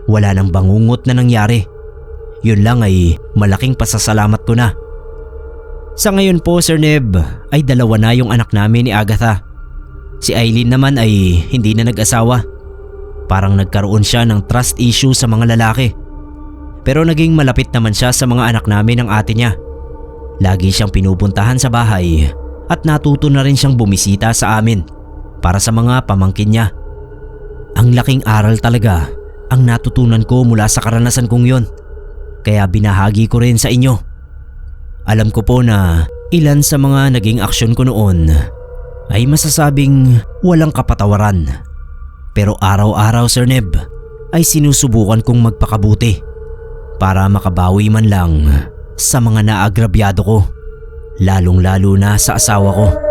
Wala nang bangungot na nangyari. Yun lang ay malaking pasasalamat ko na. Sa ngayon po Sir Neb ay 2 na yung anak namin ni Agatha. Si Eileen naman ay hindi na nag-asawa. Parang nagkaroon siya ng trust issue sa mga lalaki. Pero naging malapit naman siya sa mga anak namin ng ate niya. Lagi siyang pinupuntahan sa bahay at natuto na rin siyang bumisita sa amin para sa mga pamangkin niya. Ang laking aral talaga ang natutunan ko mula sa karanasan kong yon. Kaya binahagi ko rin sa inyo. Alam ko po na ilan sa mga naging aksyon ko noon ay masasabing walang kapatawaran. Pero araw-araw Sir Neb ay sinusubukan kong magpakabuti para makabawi man lang sa mga naagrabyado ko, lalong-lalo na sa asawa ko.